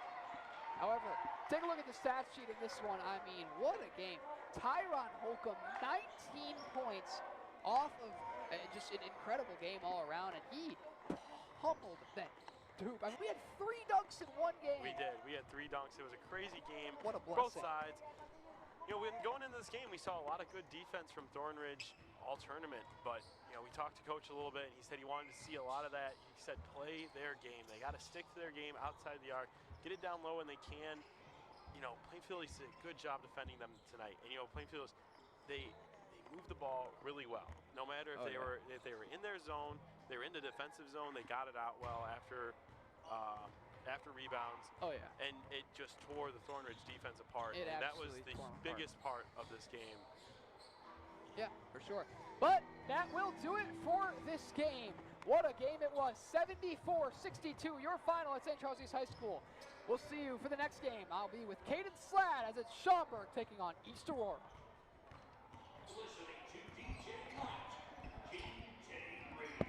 However, take a look at the stat sheet of this one. I mean, what a game. Tyron Holcomb, 19 points off of just an incredible game all around, and he pummeled that dude. I mean, we had 3 dunks in one game. We did. We had 3 dunks. It was a crazy game. What a Both blessing. sides. When going into this game, we saw a lot of good defense from Thornridge all tournament. But, we talked to Coach a little bit, and he said he wanted to see a lot of that. He said play their game. They got to stick to their game outside the arc, get it down low when they can. Plainfield did a good job defending them tonight. And, Plainfield, they moved the ball really well. No matter if they were in their zone, they were in the defensive zone, they got it out well after rebounds. Oh, yeah. And it just tore the Thornridge defense apart. It and that was absolutely the tore 'em biggest part of this game. Yeah, for sure. But that will do it for this game. What a game it was. 74-62, your final at St. Charles East High School. We'll see you for the next game. I'll be with Caden Sladd as it's Schaumburg taking on East Aurora. Listening to DJ Light, DJ Radio,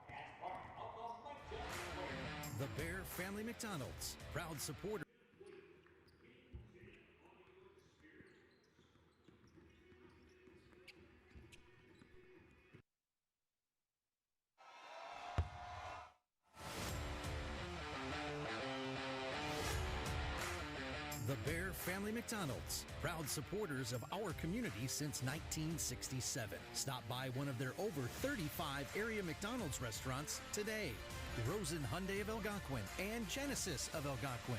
as part of the Mike Jones. The Bear Family McDonald's, proud supporter. The Bear Family McDonald's, proud supporters of our community since 1967. Stop by one of their over 35 area McDonald's restaurants today. Rosen Hyundai of Algonquin and Genesis of Algonquin.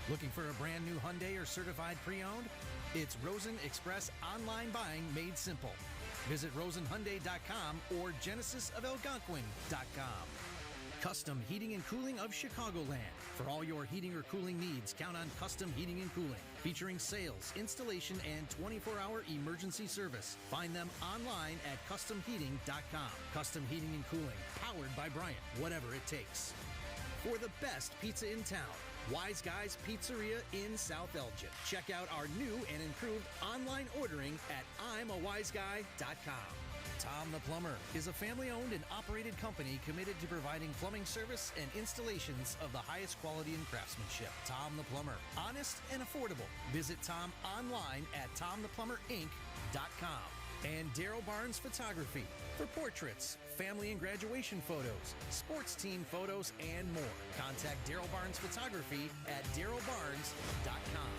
Looking for a brand new Hyundai or certified pre-owned? It's Rosen Express online buying made simple. Visit rosenhyundai.com or genesisofelgonquin.com. Custom Heating and Cooling of Chicagoland. For all your heating or cooling needs, count on Custom Heating and Cooling. Featuring sales, installation, and 24-hour emergency service. Find them online at customheating.com. Custom Heating and Cooling, powered by Bryant, whatever it takes. For the best pizza in town, Wise Guys Pizzeria in South Elgin. Check out our new and improved online ordering at I'mAWiseGuy.com. Tom the Plumber is a family-owned and operated company committed to providing plumbing service and installations of the highest quality and craftsmanship. Tom the Plumber, honest and affordable. Visit Tom online at TomThePlumberInc.com. And Daryl Barnes Photography for portraits, family and graduation photos, sports team photos, and more. Contact Daryl Barnes Photography at DarylBarnes.com.